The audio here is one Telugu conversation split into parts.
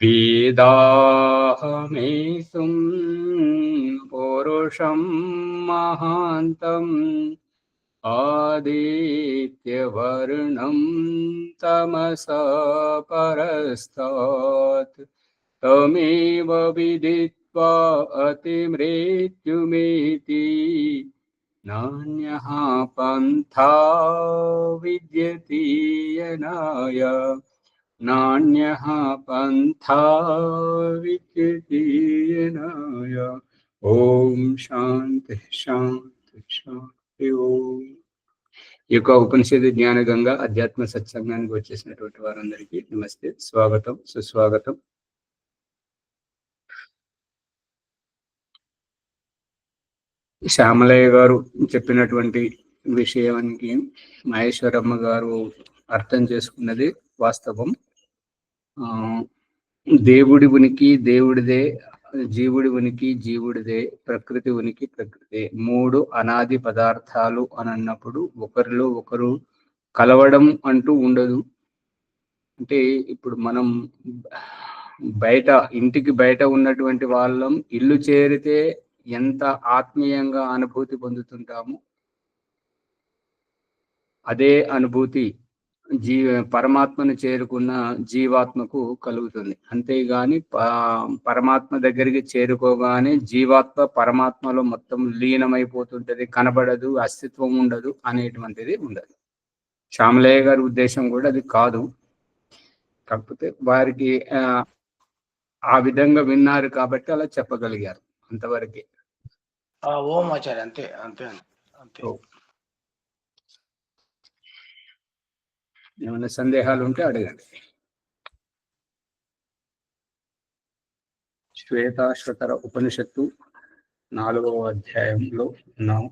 वेदाहमेसुं पुरुषं महान्तम् आदित्यवर्णं तमसा परस्तात् तमेव विदित्वा अतिमृत्युमेति नान्यः पन्था विद्यते यनाय नान्यः पन्था विद्यते यनाय। ఓం శాంతి శాంతి శాంతి ఓం. ఈ యొక్క ఉపనిషత్తు జ్ఞాన గంగా అధ్యాత్మ సత్సంగానికి వచ్చేసినటువంటి వారందరికీ నమస్తే, స్వాగతం, సుస్వాగతం. శ్యామలయ్య గారు చెప్పినటువంటి విషయానికి మహేశ్వరమ్మ గారు అర్థం చేసుకున్నది వాస్తవం. దేవుడి ఉనికి దేవుడిదే, జీవుడి ఉనికి జీవుడిదే, ప్రకృతి ఉనికి ప్రకృతి. మూడు అనాది పదార్థాలు అని అన్నప్పుడు ఒకరిలో ఒకరు కలవడం అంటూ ఉండదు. అంటే ఇప్పుడు మనం బయట, ఇంటికి బయట ఉన్నటువంటి వాళ్ళం ఇల్లు చేరితే ఎంత ఆత్మీయంగా అనుభూతి పొందుతుంటాము, అదే అనుభూతి పరమాత్మను చేరుకున్న జీవాత్మకు కలుగుతుంది. అంతేగాని పరమాత్మ దగ్గరికి చేరుకోగానే జీవాత్మ పరమాత్మలో మొత్తం లీనమైపోతుంటది, కనబడదు, అస్తిత్వం ఉండదు అనేటువంటిది ఉండదు. శ్యామలయ్య గారి ఉద్దేశం కూడా అది కాదు. కాకపోతే వారికి ఆ విధంగా విన్నారు కాబట్టి అలా చెప్పగలిగారు, అంతవరకే. ఓం ఆచార్య, అంతే అంతే అంతే. ఏమైనా సందేహాలు ఉంటే అడగండి. శ్వేతాశ్వతర ఉపనిషత్తు 4వ అధ్యాయంలో ఉన్నాం.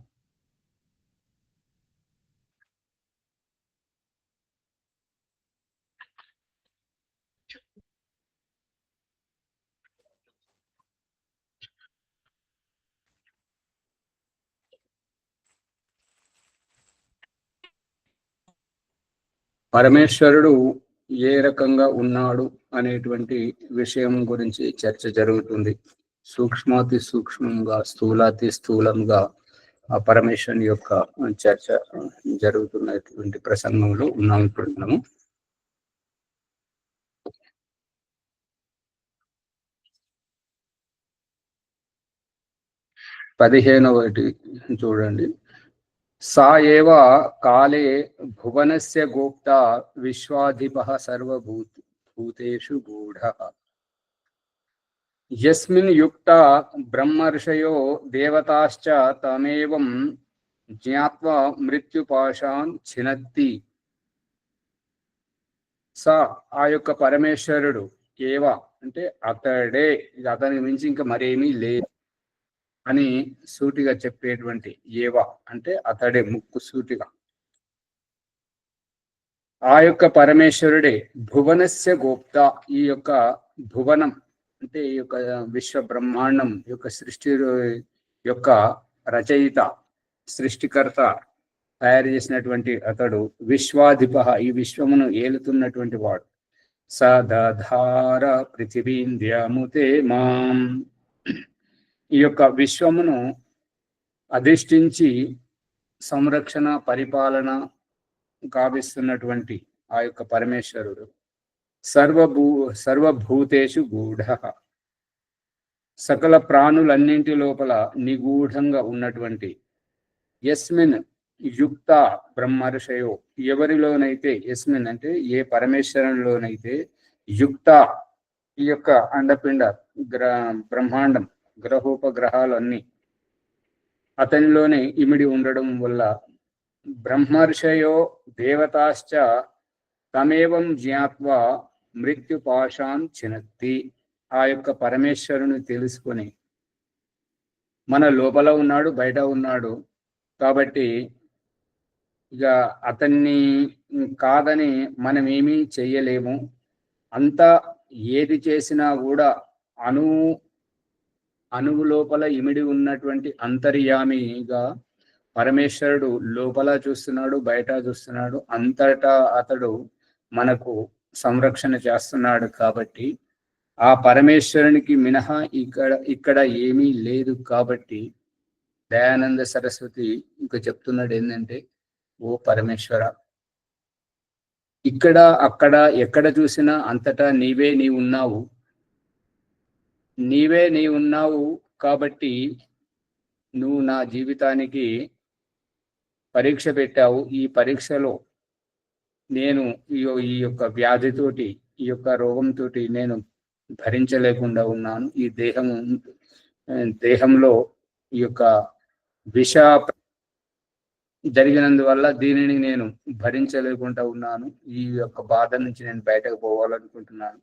పరమేశ్వరుడు ఏ రకంగా ఉన్నాడు అనేటువంటి విషయం గురించి చర్చ జరుగుతుంది. సూక్ష్మాతి సూక్ష్మంగా, స్థూలాతి స్థూలంగా ఆ పరమేశ్వరుని యొక్క చర్చ జరుగుతున్నటువంటి ప్రసంగంలో ఉన్నాం ఇప్పుడు మనము. పదిహేనవది చూడండి. సా ఏవ కాలే భువనస్య గోప్తా విశ్వాధిపః సర్వభూతేషు గూఢః యస్మిన్ యుక్తా బ్రహ్మర్షయో దేవతాశ్చ తమేవం జ్ఞాత్వా మృత్యుపాశాన్ ఛినత్తి. సా ఆ యొక్క పరమేశ్వరుడు, ఏవ అంటే అతడే, అతని మించి ఇంకా మరేమీ లేదు అని సూటిగా చెప్పేటువంటి, ఏవ అంటే అతడే, ముక్కు సూటిగా. ఆ యొక్క పరమేశ్వరుడే భువనస్య గోప్త, ఈ యొక్క భువనం అంటే ఈ యొక్క విశ్వ బ్రహ్మాండం యొక్క సృష్టి యొక్క రచయిత, సృష్టికర్త, తయారు చేసినటువంటి అతడు. విశ్వాధిప, ఈ విశ్వమును ఏలుతున్నటువంటి వాడు. సదధార పృథివీంద్యముతే మాం, ఈ యొక్క విశ్వమును అధిష్ఠించి సంరక్షణ పరిపాలన గావిస్తున్నటువంటి ఆ యొక్క పరమేశ్వరుడు. సర్వభూతేషు గూఢ, సకల ప్రాణులన్నింటి లోపల నిగూఢంగా ఉన్నటువంటి. యస్మిన్ యుక్త బ్రహ్మర్షయో, ఎవరిలోనైతే, యస్మిన్ అంటే ఏ పరమేశ్వరంలోనైతే, యుక్త ఈ యొక్క అండపిండ బ్రహ్మాండం, గ్రహోపగ్రహాలు అన్ని అతనిలోనే ఇమిడి ఉండడం వల్ల, బ్రహ్మర్షయో దేవతాశ్చ తమేవం జ్ఞాత్వా మృత్యుపాశాన్ ఛినత్తి. ఆ యొక్క పరమేశ్వరుని తెలుసుకొని, మన లోపల ఉన్నాడు, బయట ఉన్నాడు కాబట్టి ఇక అతన్ని కాదని మనం ఏమీ చెయ్యలేము. అంతా ఏది చేసినా కూడా అణువు లోపల ఇమిడి ఉన్నటువంటి అంతర్యామిగా పరమేశ్వరుడు లోపల చూస్తున్నాడు, బయట చూస్తున్నాడు, అంతటా అతడు మనకు సంరక్షణ చేస్తున్నాడు. కాబట్టి ఆ పరమేశ్వరునికి మినహా ఇక్కడ ఏమీ లేదు. కాబట్టి దయానంద సరస్వతి ఇంకా చెప్తున్నాడు ఏంటంటే, ఓ పరమేశ్వర, ఇక్కడ అక్కడ ఎక్కడ చూసినా అంతటా నీవే ఉన్నావు. నీవే ఉన్నావు కాబట్టి నువ్వు నా జీవితానికి పరీక్ష పెట్టావు. ఈ పరీక్షలో నేను ఈ యొక్క వ్యాధితోటి, ఈ యొక్క రోగంతో నేను భరించలేకుండా ఉన్నాను. ఈ దేహంలో ఈ యొక్క విష జరిగినందువల్ల దీనిని నేను భరించలేకుండా ఉన్నాను. ఈ యొక్క బాధ నుంచి నేను బయటకు పోవాలనుకుంటున్నాను.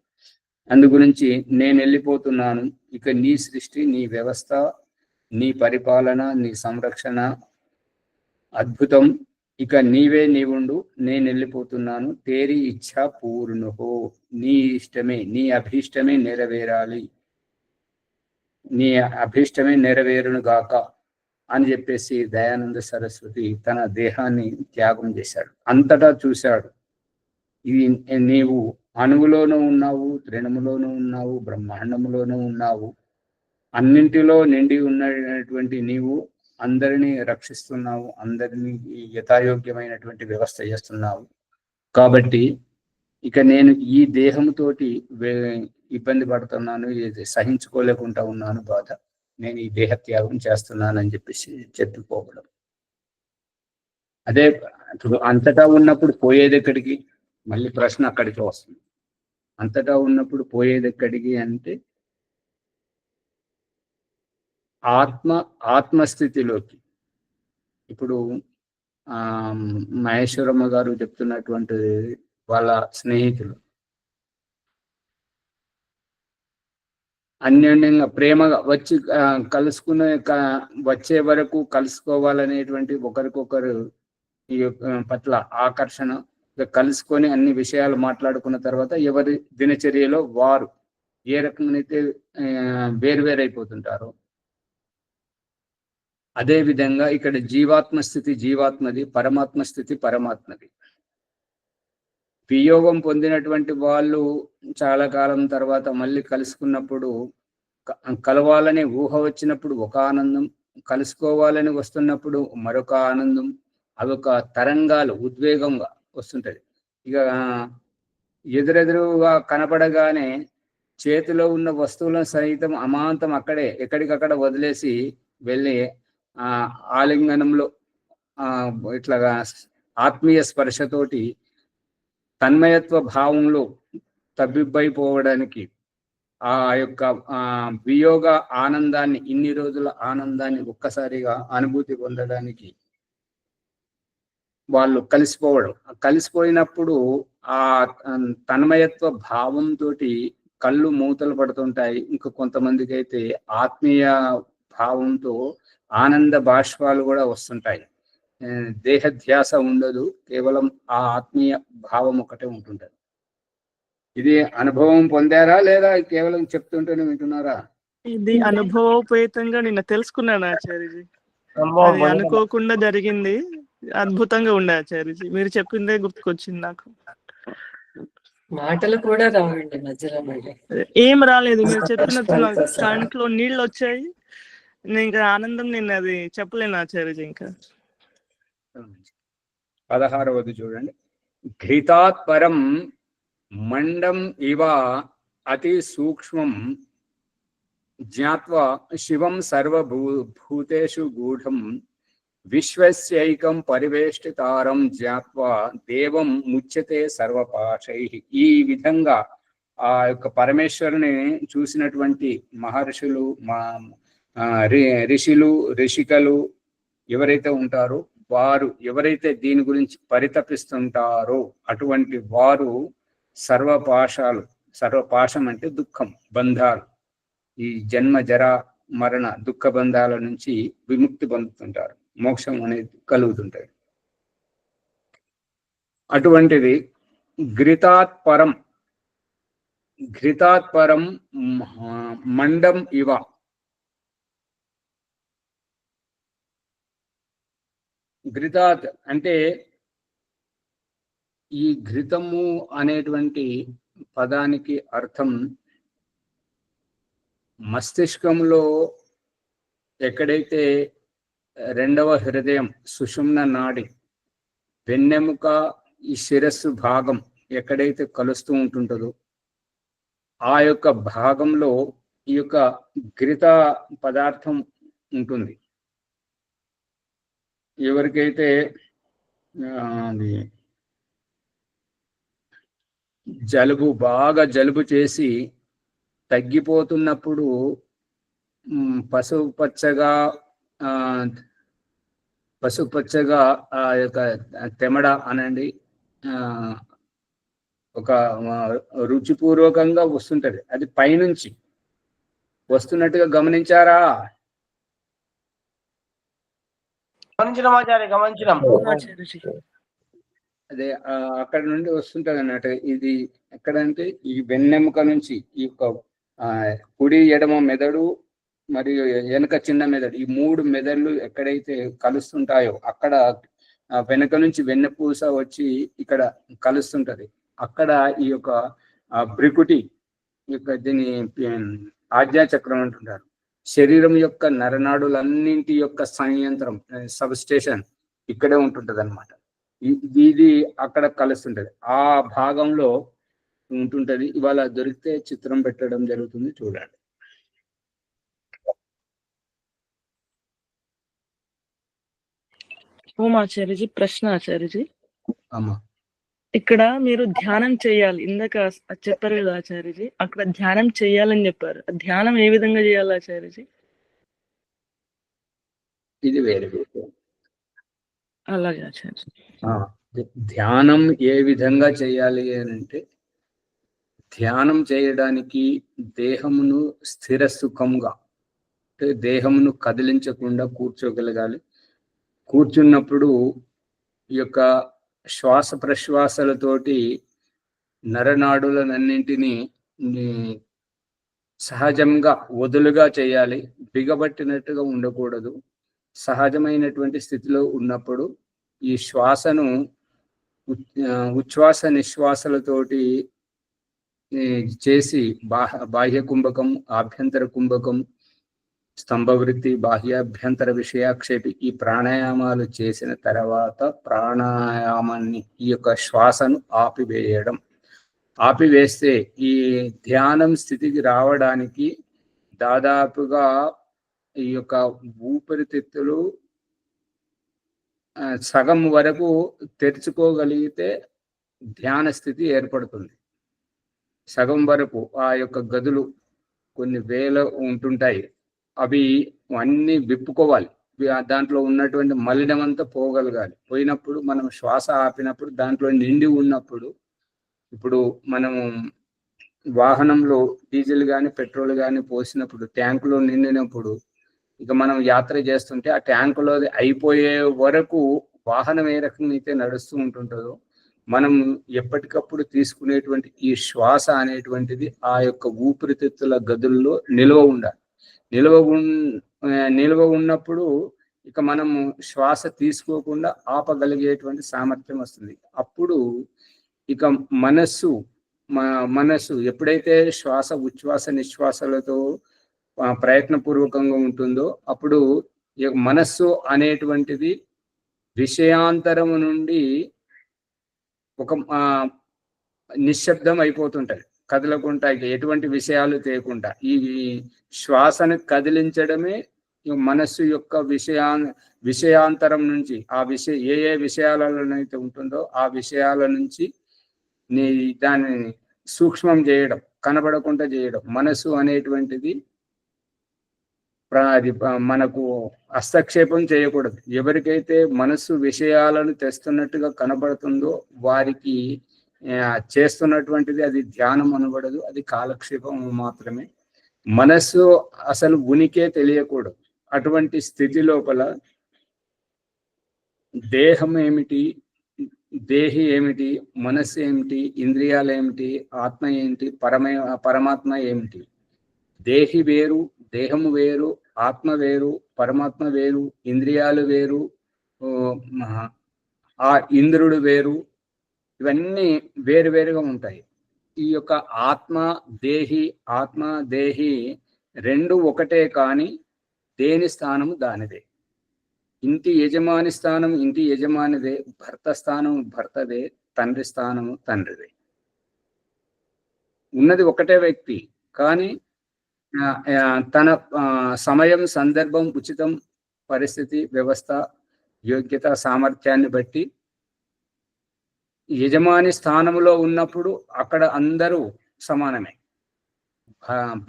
అందు గురించి నేను వెళ్ళిపోతున్నాను. ఇక నీ సృష్టి, నీ వ్యవస్థ, నీ పరిపాలన, నీ సంరక్షణ అద్భుతం. ఇక నీవే నీవుండు, నేను వెళ్ళిపోతున్నాను. తేరి ఇచ్ఛా పూర్ణుహో, నీ ఇష్టమే, నీ అభీష్టమే నెరవేరాలి, నీ అభీష్టమే నెరవేరును గాక అని చెప్పేసి దయానంద సరస్వతి తన దేహాన్ని త్యాగం చేశాడు. అంతటా చూశాడు, ఇది నీవు అణువులోనూ ఉన్నావు, తృణములోనూ ఉన్నావు, బ్రహ్మాండములోనూ ఉన్నావు, అన్నింటిలో నిండి ఉన్నటువంటి నీవు అందరినీ రక్షిస్తున్నావు, అందరినీ యథాయోగ్యమైనటువంటి వ్యవస్థ చేస్తున్నావు. కాబట్టి ఇక నేను ఈ దేహంతోటి ఇబ్బంది పడుతున్నాను, సహించుకోలేకుండా ఉన్నాను బాధ, నేను ఈ దేహత్యాగం చేస్తున్నానని చెప్పేసి చెప్పుకోవడం. అదే అంతటా ఉన్నప్పుడు పోయేది ఎక్కడికి? మళ్ళీ ప్రశ్న అక్కడికి వస్తుంది. అంతటా ఉన్నప్పుడు పోయేది ఎక్కడికి అంటే ఆత్మస్థితిలోకి. ఇప్పుడు మహేశ్వరమ్మ గారు చెప్తున్నటువంటి వాళ్ళ స్నేహితులు అన్యోన్యంగా ప్రేమగా వచ్చి వచ్చే వరకు కలుసుకోవాలనేటువంటి ఒకరికొకరు ఈ పట్ల ఆకర్షణ, కలుసుకొని అన్ని విషయాలు మాట్లాడుకున్న తర్వాత ఎవరి దినచర్యలో వారు ఏ రకమైతే వేరువేరైపోతుంటారో, అదే విధంగా ఇక్కడ జీవాత్మ స్థితి జీవాత్మది, పరమాత్మ స్థితి పరమాత్మది. వియోగం పొందినటువంటి వాళ్ళు చాలా కాలం తర్వాత మళ్ళీ కలుసుకున్నప్పుడు, కలవాలని ఊహ వచ్చినప్పుడు ఒక ఆనందం, కలుసుకోవాలని వస్తున్నప్పుడు మరొక ఆనందం, అదొక తరంగాలు ఉద్వేగంగా వస్తుంటది. ఇక ఎదురెదురుగా కనపడగానే చేతిలో ఉన్న వస్తువులను సహితం అమాంతం అక్కడే ఎక్కడికక్కడ వదిలేసి వెళ్ళి ఆలింగనంలో ఇట్లాగా ఆత్మీయ స్పర్శతోటి తన్మయత్వ భావంలో తబ్బిబ్బైపోవడానికి, ఆ యొక్క వియోగ ఆనందాన్ని, ఇన్ని రోజుల ఆనందాన్ని ఒక్కసారిగా అనుభూతి పొందడానికి వాళ్ళు కలిసిపోయినప్పుడు ఆ తన్మయత్వ భావంతో కళ్ళు మూతలు పడుతుంటాయి. ఇంకా కొంతమందికి అయితే ఆత్మీయ భావంతో ఆనంద బాష్పాలు కూడా వస్తుంటాయి. దేహధ్యాస ఉండదు, కేవలం ఆ ఆత్మీయ భావం ఒకటే ఉంటుంటది. ఇది అనుభవం పొందారా లేదా కేవలం చెప్తుంటేనే వింటున్నారా? ఇది అనుభవోపేతంగా నిన్న తెలుసుకున్నాను ఆచార్యజీ. అది అనుకోకుండా జరిగింది, అద్భుతంగా ఉండే ఆచార్యజీ. మీరు చెప్పిందే గుర్తుకొచ్చింది నాకు. మాటలు కూడా రావండి మధ్యలో. ఏం రాలేదు, మీరు చెప్పినట్టు కంట్లో నీళ్ళు వచ్చాయి. నేను ఇంకా ఆనందం, నేను అది చెప్పలేను ఆచార్యజీ. ఇంకా 16వది చూడండి. ఘృతాత్ పరం మండం ఇవ అతి సూక్ష్మం జ్ఞాత్వా శివం సర్వభూతేషు గూఢం విశ్వస్యైకం పరివేష్టితారం జ్ఞాత్వా దేవం ముచ్యతే సర్వపాశై. ఈ విధంగా ఆ యొక్క పరమేశ్వరుని చూసినటువంటి మహర్షులు, ఋషికలు ఎవరైతే ఉంటారో, వారు ఎవరైతే దీని గురించి పరితపిస్తుంటారో అటువంటి వారు సర్వపాశం అంటే దుఃఖం, బంధాలు, ఈ జన్మ జర మరణ దుఃఖ బంధాల నుంచి విముక్తి పొందుతుంటారు, మోక్షం అనేది కలుగుతుంటాయి. అటువంటిది ఘృతాత్ పరం మండం ఇవ. ఘృతాత్ అంటే ఈ ఘృతము అనేటువంటి పదానికి అర్థం మస్తిష్కంలో ఎక్కడైతే రెండవ హృదయం సుషుమ్న నాడి వెన్నెముక ఈ శిరస్సు భాగం ఎక్కడైతే కలుస్తూ ఉంటుంటుందో ఆ యొక్క భాగంలో ఈ యొక్క ఘృత పదార్థం ఉంటుంది. ఎవరికైతే అది బాగా జలుబు చేసి తగ్గిపోతున్నప్పుడు పసుపచ్చగా ఆ యొక్క తెమడ అనండి ఒక రుచిపూర్వకంగా వస్తుంటది. అది పైనుంచి వస్తున్నట్టుగా గమనించారా? అదే అక్కడ నుండి వస్తుంటది అన్నట్టు. ఇది ఎక్కడంటే ఈ వెన్నెముక నుంచి ఈ యొక్క కుడి ఎడమ మెదడు మరియు వెనక చిన్న మెదడు ఈ 3 మెదళ్ళు ఎక్కడైతే కలుస్తుంటాయో అక్కడ వెనక నుంచి వెన్నెపూస వచ్చి ఇక్కడ కలుస్తుంటది. అక్కడ ఈ యొక్క బ్రికుటి యొక్క దీని ఆజ్ఞాచక్రం అంటుంటారు. శరీరం యొక్క నరనాడులన్నింటి యొక్క సంయంత్రం సబ్ స్టేషన్ ఇక్కడే ఉంటుంటది అనమాట. ఇది అక్కడ కలుస్తుంటది, ఆ భాగంలో ఉంటుంటది. ఇవాళ దొరికితే చిత్రం పెట్టడం జరుగుతుంది, చూడండి. ఆచార్యజీ ప్రశ్న ఆచార్యజీ, అమ్మా ఇక్కడ మీరు ధ్యానం చేయాలి ఇందాక చెప్పారు కదా ఆచార్యజీ, అక్కడ ధ్యానం చేయాలని చెప్పారు. ధ్యానం ఏ విధంగా చేయాలి ఆచార్యజీ? ఇది వేరే విషయం. అలాగే ఆచార్య. ధ్యానం ఏ విధంగా చేయాలి అని అంటే, ధ్యానం చేయడానికి దేహమును స్థిర సుఖంగా అంటే దేహమును కదిలించకుండా కూర్చోగలగాలి. కూర్చున్నప్పుడు ఈ యొక్క శ్వాస ప్రశ్వాసలతోటి నరనాడులన్నింటినీ సహజంగా వదులుగా చేయాలి. బిగబట్టినట్టుగా ఉండకూడదు. సహజమైనటువంటి స్థితిలో ఉన్నప్పుడు ఈ శ్వాసను ఉచ్ఛ్వాస నిశ్వాసలతోటి చేసి బాహ్య కుంభకం, ఆభ్యంతర కుంభకం, స్తంభవృత్తి, బాహ్యాభ్యంతర విషయాక్షేపి ఈ ప్రాణాయామాలు చేసిన తర్వాత ప్రాణాయామాన్ని ఈ యొక్క శ్వాసను ఆపివేస్తే ఈ ధ్యానం స్థితికి రావడానికి దాదాపుగా ఈ యొక్క ఊపిరితిత్తులు సగం వరకు తెరుచుకోగలిగితే ధ్యాన స్థితి ఏర్పడుతుంది. సగం వరకు ఆ యొక్క గదులు కొన్ని వేల ఉంటుంటాయి, అవి అన్నీ విప్పుకోవాలి. దాంట్లో ఉన్నటువంటి మలినమంతా పోగలగాలి. పోయినప్పుడు మనం శ్వాస ఆపినప్పుడు దాంట్లో నిండి ఉన్నప్పుడు, ఇప్పుడు మనము వాహనంలో డీజిల్ కానీ పెట్రోల్ కానీ పోసినప్పుడు ట్యాంకులో నిండినప్పుడు ఇక మనం యాత్ర చేస్తుంటే ఆ ట్యాంకులో అయిపోయే వరకు వాహనం ఏ రకంగా అయితే నడుస్తూ ఉంటుంటుందో మనం ఎప్పటికప్పుడు తీసుకునేటువంటి ఈ శ్వాస అనేటువంటిది ఆ యొక్క ఊపిరితిత్తుల గదుల్లో నిల్వ ఉండాలి. నిల్వ ఉన్నప్పుడు ఇక మనము శ్వాస తీసుకోకుండా ఆపగలిగేటువంటి సామర్థ్యం వస్తుంది. అప్పుడు ఇక మనస్సు ఎప్పుడైతే శ్వాస ఉచ్ఛ్వాస నిశ్వాసాలతో ప్రయత్నపూర్వకంగా ఉంటుందో అప్పుడు మనస్సు అనేటువంటిది విషయాంతరము నుండి ఒక నిశ్శబ్దం అయిపోతుంటది, కదలకుండా ఎటువంటి విషయాలు తేకుండా. ఈ శ్వాసను కదిలించడమే మనస్సు యొక్క విషయాంతరం నుంచి ఏ విషయాలలోనైతే ఉంటుందో ఆ విషయాల నుంచి దాన్ని సూక్ష్మం చేయడం, కనబడకుండా చేయడం. మనస్సు అనేటువంటిది మనకు హస్తక్షేపం చేయకూడదు. ఎవరికైతే మనస్సు విషయాలను తెస్తున్నట్టుగా కనబడుతుందో వారికి చేస్తున్నటువంటిది అది ధ్యానం అనబడదు, అది కాలక్షేపం మాత్రమే. మనస్సు అసలు ఉనికే తెలియకూడదు. అటువంటి స్థితి లోపల దేహం ఏమిటి, దేహి ఏమిటి, మనస్సు ఏమిటి, ఇంద్రియాలు ఏమిటి, ఆత్మ ఏంటి, పరమాత్మ ఏమిటి? దేహి వేరు, దేహము వేరు, ఆత్మ వేరు, పరమాత్మ వేరు, ఇంద్రియాలు వేరు, ఆ ఇంద్రుడు వేరు. ఇవన్నీ వేరువేరుగా ఉంటాయి. ఈ యొక్క ఆత్మ దేహి రెండు ఒకటే కాని దేని స్థానము దానిదే. ఇంటి యజమాని స్థానం ఇంటి యజమానిదే, భర్త స్థానం భర్తదే, తండ్రి స్థానము తండ్రిదే. ఉన్నది ఒకటే వ్యక్తి, కానీ తన సమయం, సందర్భం, ఉచితం, పరిస్థితి, వ్యవస్థ, యోగ్యత, సామర్థ్యాన్ని బట్టి యజమాని స్థానంలో ఉన్నప్పుడు అక్కడ అందరూ సమానమే.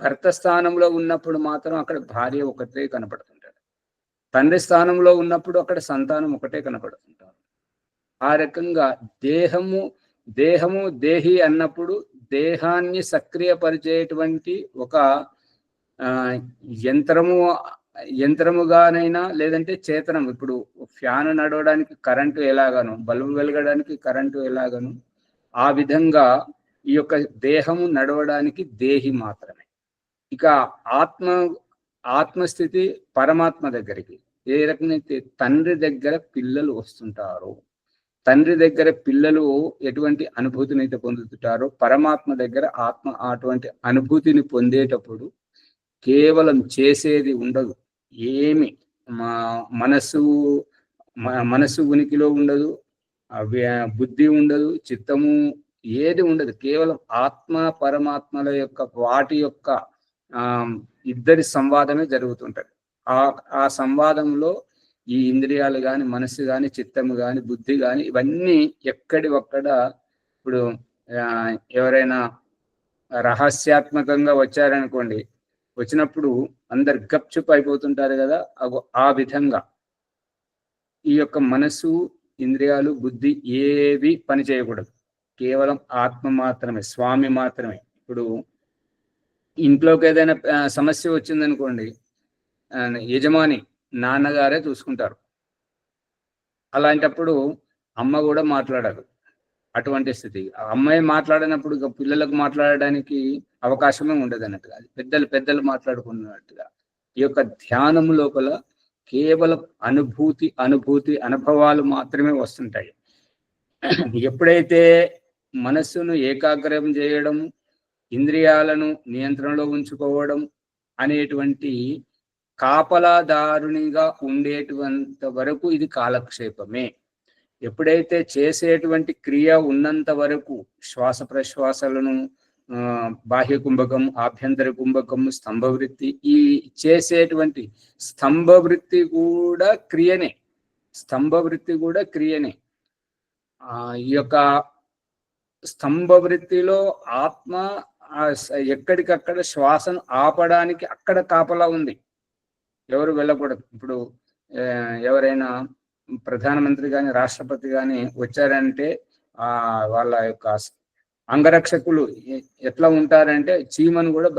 భర్త స్థానంలో ఉన్నప్పుడు మాత్రం అక్కడ భార్య ఒకటే కనపడుతుంటాడు. తండ్రి స్థానంలో ఉన్నప్పుడు అక్కడ సంతానం ఒకటే కనపడుతుంటారు. ఆ రకంగా దేహము దేహి అన్నప్పుడు దేహాన్ని సక్రియపరిచేటువంటి ఒక యంత్రముగానైనా లేదంటే చేతనం. ఇప్పుడు ఫ్యాన్ నడవడానికి కరెంటు ఎలాగను, బల్బు వెలగడానికి కరెంటు ఎలాగను, ఆ విధంగా ఈ యొక్క దేహము నడవడానికి దేహి మాత్రమే. ఇక ఆత్మస్థితి పరమాత్మ దగ్గరికి ఏ రకమైతే తండ్రి దగ్గర పిల్లలు వస్తుంటారో, తండ్రి దగ్గర పిల్లలు ఎటువంటి అనుభూతిని అయితే పొందుతుంటారో, పరమాత్మ దగ్గర ఆత్మ అటువంటి అనుభూతిని పొందేటప్పుడు కేవలం చేసేది ఉండదు. ఏమి మనసు ఉనికిలో ఉండదు, బుద్ధి ఉండదు, చిత్తము ఏది ఉండదు. కేవలం ఆత్మ పరమాత్మల యొక్క వాటి యొక్క ఇద్దరి సంవాదమే జరుగుతుంటది. ఆ సంవాదంలో ఈ ఇంద్రియాలు కానీ, మనసు కానీ, చిత్తము కానీ, బుద్ధి కానీ ఇవన్నీ ఎక్కడి ఒక్కడ. ఇప్పుడు ఎవరైనా రహస్యాత్మకంగా వచ్చారనుకోండి, వచ్చినప్పుడు అందరు గప్చుప్ అయిపోతుంటారు కదా. ఆ విధంగా ఈ యొక్క మనసు, ఇంద్రియాలు, బుద్ధి ఏవి పని చేయకూడదు. కేవలం ఆత్మ మాత్రమే, స్వామి మాత్రమే. ఇప్పుడు ఇంట్లోకి ఏదైనా సమస్య వచ్చిందనుకోండి, యజమాని నాన్నగారే చూసుకుంటారు. అలాంటప్పుడు అమ్మ కూడా మాట్లాడదు. అటువంటి స్థితి. అమ్మాయి మాట్లాడినప్పుడు పిల్లలకు మాట్లాడడానికి అవకాశమే ఉండదు అన్నట్టుగా, పెద్దలు మాట్లాడుకున్నట్టుగా. ఈ యొక్క ధ్యానం లోపల కేవలం అనుభవాలు మాత్రమే వస్తుంటాయి. ఎప్పుడైతే మనస్సును ఏకాగ్రం చేయడం, ఇంద్రియాలను నియంత్రణలో ఉంచుకోవడం అనేటువంటి కాపలాదారునిగా ఉండేటువంటి వరకు ఇది కాలక్షేపమే. ఎప్పుడైతే చేసేటువంటి క్రియ ఉన్నంత వరకు శ్వాస ప్రశ్వాసలను, బాహ్య కుంభకం, ఆభ్యంతర కుంభకం, స్తంభవృత్తి, ఈ చేసేటువంటి స్తంభవృత్తి కూడా క్రియనే. ఈ యొక్క స్తంభవృత్తిలో ఆత్మ ఎక్కడికక్కడ శ్వాసను ఆపడానికి అక్కడ కాపలా ఉంది, ఎవరు వెళ్ళకూడదు. ఇప్పుడు ఎవరైనా ప్రధానమంత్రి కానీ, రాష్ట్రపతి కానీ వచ్చారంటే వాళ్ళ యొక్క అంగరక్షకులు ఎట్లా ఉంటారంటే చీమను కూడా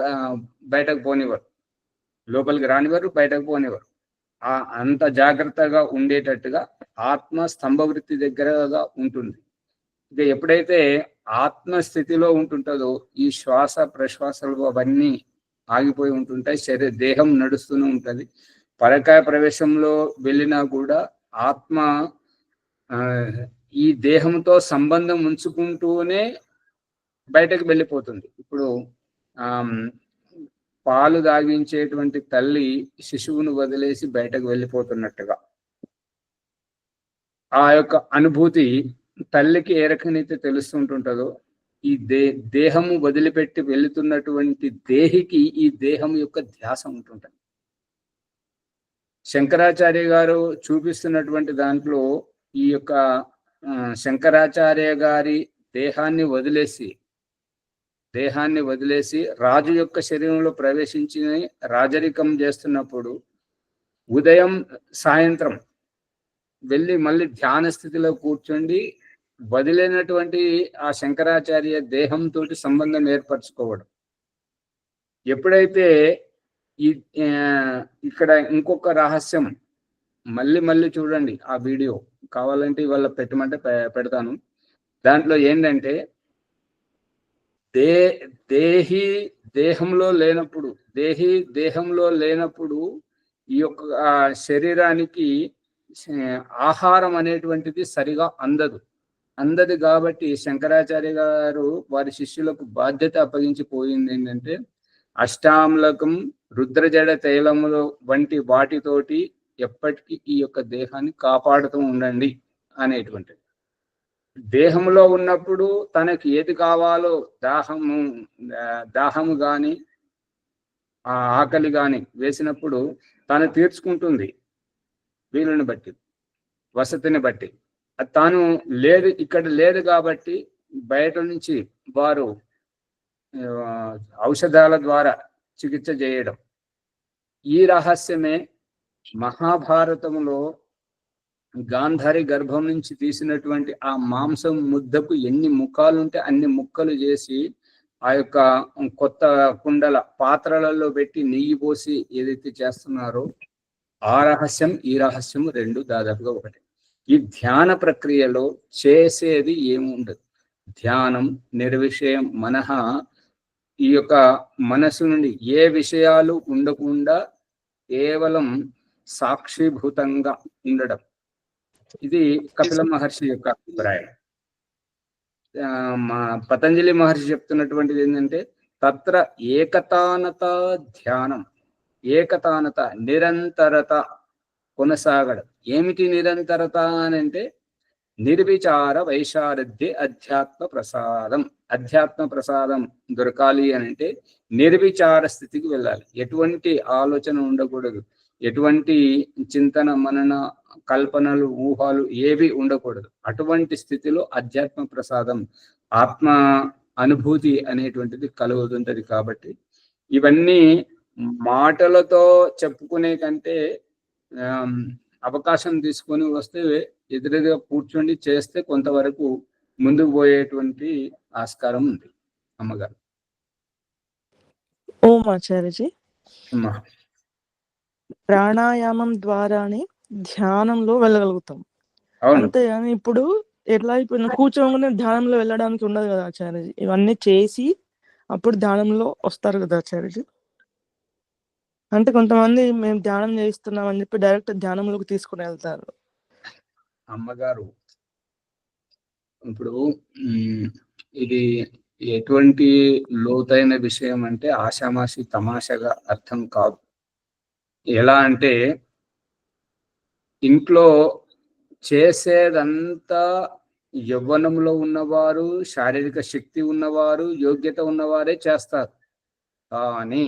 బయటకు పోనివ్వరు, లోపలికి రానివ్వరు, బయటకు పోనివ్వరు. అంత జాగ్రత్తగా ఉండేటట్టుగా ఆత్మ స్తంభవృత్తి దగ్గరగా ఉంటుంది. ఇక ఎప్పుడైతే ఆత్మస్థితిలో ఉంటుంటుందో ఈ శ్వాస ప్రశ్వాసలు అవన్నీ ఆగిపోయి ఉంటుంటాయి. దేహం నడుస్తూనే ఉంటుంది. పరకాయ ప్రవేశంలో వెళ్ళినా కూడా ఆత్మ ఈ దేహంతో సంబంధం ఉంచుకుంటూనే బయటకు వెళ్ళిపోతుంది. ఇప్పుడు పాలు తాగించేటువంటి తల్లి శిశువును వదిలేసి బయటకు వెళ్ళిపోతున్నట్టుగా ఆ యొక్క అనుభూతి తల్లికి ఏ రకమైతే తెలుస్తుంటుంటుందో, ఈ దేహము వదిలిపెట్టి వెళుతున్నటువంటి దేహికి ఈ దేహం యొక్క ధ్యాస ఉంటుంటుంది. శంకరాచార్య గారు చూపిస్తున్నటువంటి దాంట్లో ఈ యొక్క శంకరాచార్య గారి దేహాన్ని వదిలేసి రాజు యొక్క శరీరంలో ప్రవేశించి రాజరికం చేస్తున్నప్పుడు ఉదయం సాయంత్రం వెళ్ళి మళ్ళీ ధ్యాన స్థితిలో కూర్చోండి, వదిలేనటువంటి ఆ శంకరాచార్య దేహంతో సంబంధం ఏర్పరచుకోవడం. ఎప్పుడైతే ఇక్కడ ఇంకొక రహస్యం, మళ్ళీ చూడండి ఆ వీడియో, కావాలంటే ఇవాళ పెట్టమంటే పెడతాను. దాంట్లో ఏంటంటే దేహి దేహంలో లేనప్పుడు ఈ యొక్క శరీరానికి ఆహారం అనేటువంటిది సరిగా అందదు కాబట్టి శంకరాచార్య గారు వారి శిష్యులకు బాధ్యత అప్పగించిపోయింది ఏంటంటే అష్టామ్లకం రుద్రజడ తైలములు వంటి వాటితోటి ఎప్పటికీ ఈ యొక్క దేహాన్ని కాపాడుతూ ఉండండి అనేటువంటిది. దేహంలో ఉన్నప్పుడు తనకి ఏది కావాలో దాహము గాని ఆకలి గాని వేసినప్పుడు తను తీర్చుకుంటుంది, వీలుని బట్టి, వసతిని బట్టి. తాను లేదు, ఇక్కడ లేదు కాబట్టి బయట నుంచి వారు ఔషధాల ద్వారా చికిత్స చేయడం. ఈ రహస్యమే మహాభారతంలో గాంధారి గర్భం నుంచి తీసినటువంటి ఆ మాంసం ముద్దకు ఎన్ని ముఖాలు ఉంటే అన్ని ముక్కలు చేసి ఆ యొక్క కొత్త కుండల పాత్రలలో పెట్టి నెయ్యి పోసి ఏదైతే చేస్తున్నారో ఆ రహస్యం ఈ రహస్యం రెండు దాదాపుగా ఒకటి. ఈ ధ్యాన ప్రక్రియలో చేసేది ఏముండదు. ధ్యానం నిర్విషయం మనహ, ఈ యొక్క మనసు నుండి ఏ విషయాలు ఉండకుండా కేవలం సాక్షిభూతంగా ఉండడం. ఇది కపిల మహర్షి యొక్క అభిప్రాయం. పతంజలి మహర్షి చెప్తున్నటువంటిది ఏంటంటే తత్ర ఏకతానత ధ్యానం. ఏకతానత, నిరంతరత, కొనసాగడం. ఏమిటి నిరంతరత అని అంటే నిర్విచార వైశారథ్య అధ్యాత్మ ప్రసాదం. అధ్యాత్మ ప్రసాదం దొరకాలి అని అంటే నిర్విచార స్థితికి వెళ్ళాలి. ఎటువంటి ఆలోచన ఉండకూడదు, ఎటువంటి చింతన మనన కల్పనలు ఊహలు ఏవి ఉండకూడదు. అటువంటి స్థితిలో అధ్యాత్మ ప్రసాదం, ఆత్మ అనుభూతి అనేటువంటిది కలుగుతుంటది. కాబట్టి ఇవన్నీ మాటలతో చెప్పుకునే కంటే అవకాశం తీసుకొని వస్తే ఎదురుగా కూర్చొని చేస్తే కొంతవరకు ముందుకు పోయేటువంటి ఆస్కారం ఉంది. అమ్మగారు. ఓం ఆచార్యజీ. ప్రాణాయామం ద్వారానే ధ్యానంలో వెళ్ళగలుగుతాం. అంతేగాని ఇప్పుడు ఎట్లా అయిపోయిన కూర్చోగానే ధ్యానంలో వెళ్ళడానికి ఉండదు కదా ఆచార్యజీ. ఇవన్నీ చేసి అప్పుడు ధ్యానంలో వస్తారు కదా ఆచార్యజీ. అంటే కొంతమంది మేము ధ్యానం చేస్తున్నాం అని చెప్పి డైరెక్ట్ ధ్యానంలోకి తీసుకుని వెళ్తారు. అమ్మగారు, ఇప్పుడు ఇది ఎటువంటి లోతైన విషయం అంటే ఆషామాషి తమాషగా అర్థం కాదు. ఎలా అంటే ఇంట్లో చేసేదంతా యవ్వనంలో ఉన్నవారు, శారీరక శక్తి ఉన్నవారు, యోగ్యత ఉన్నవారే చేస్తారు. కానీ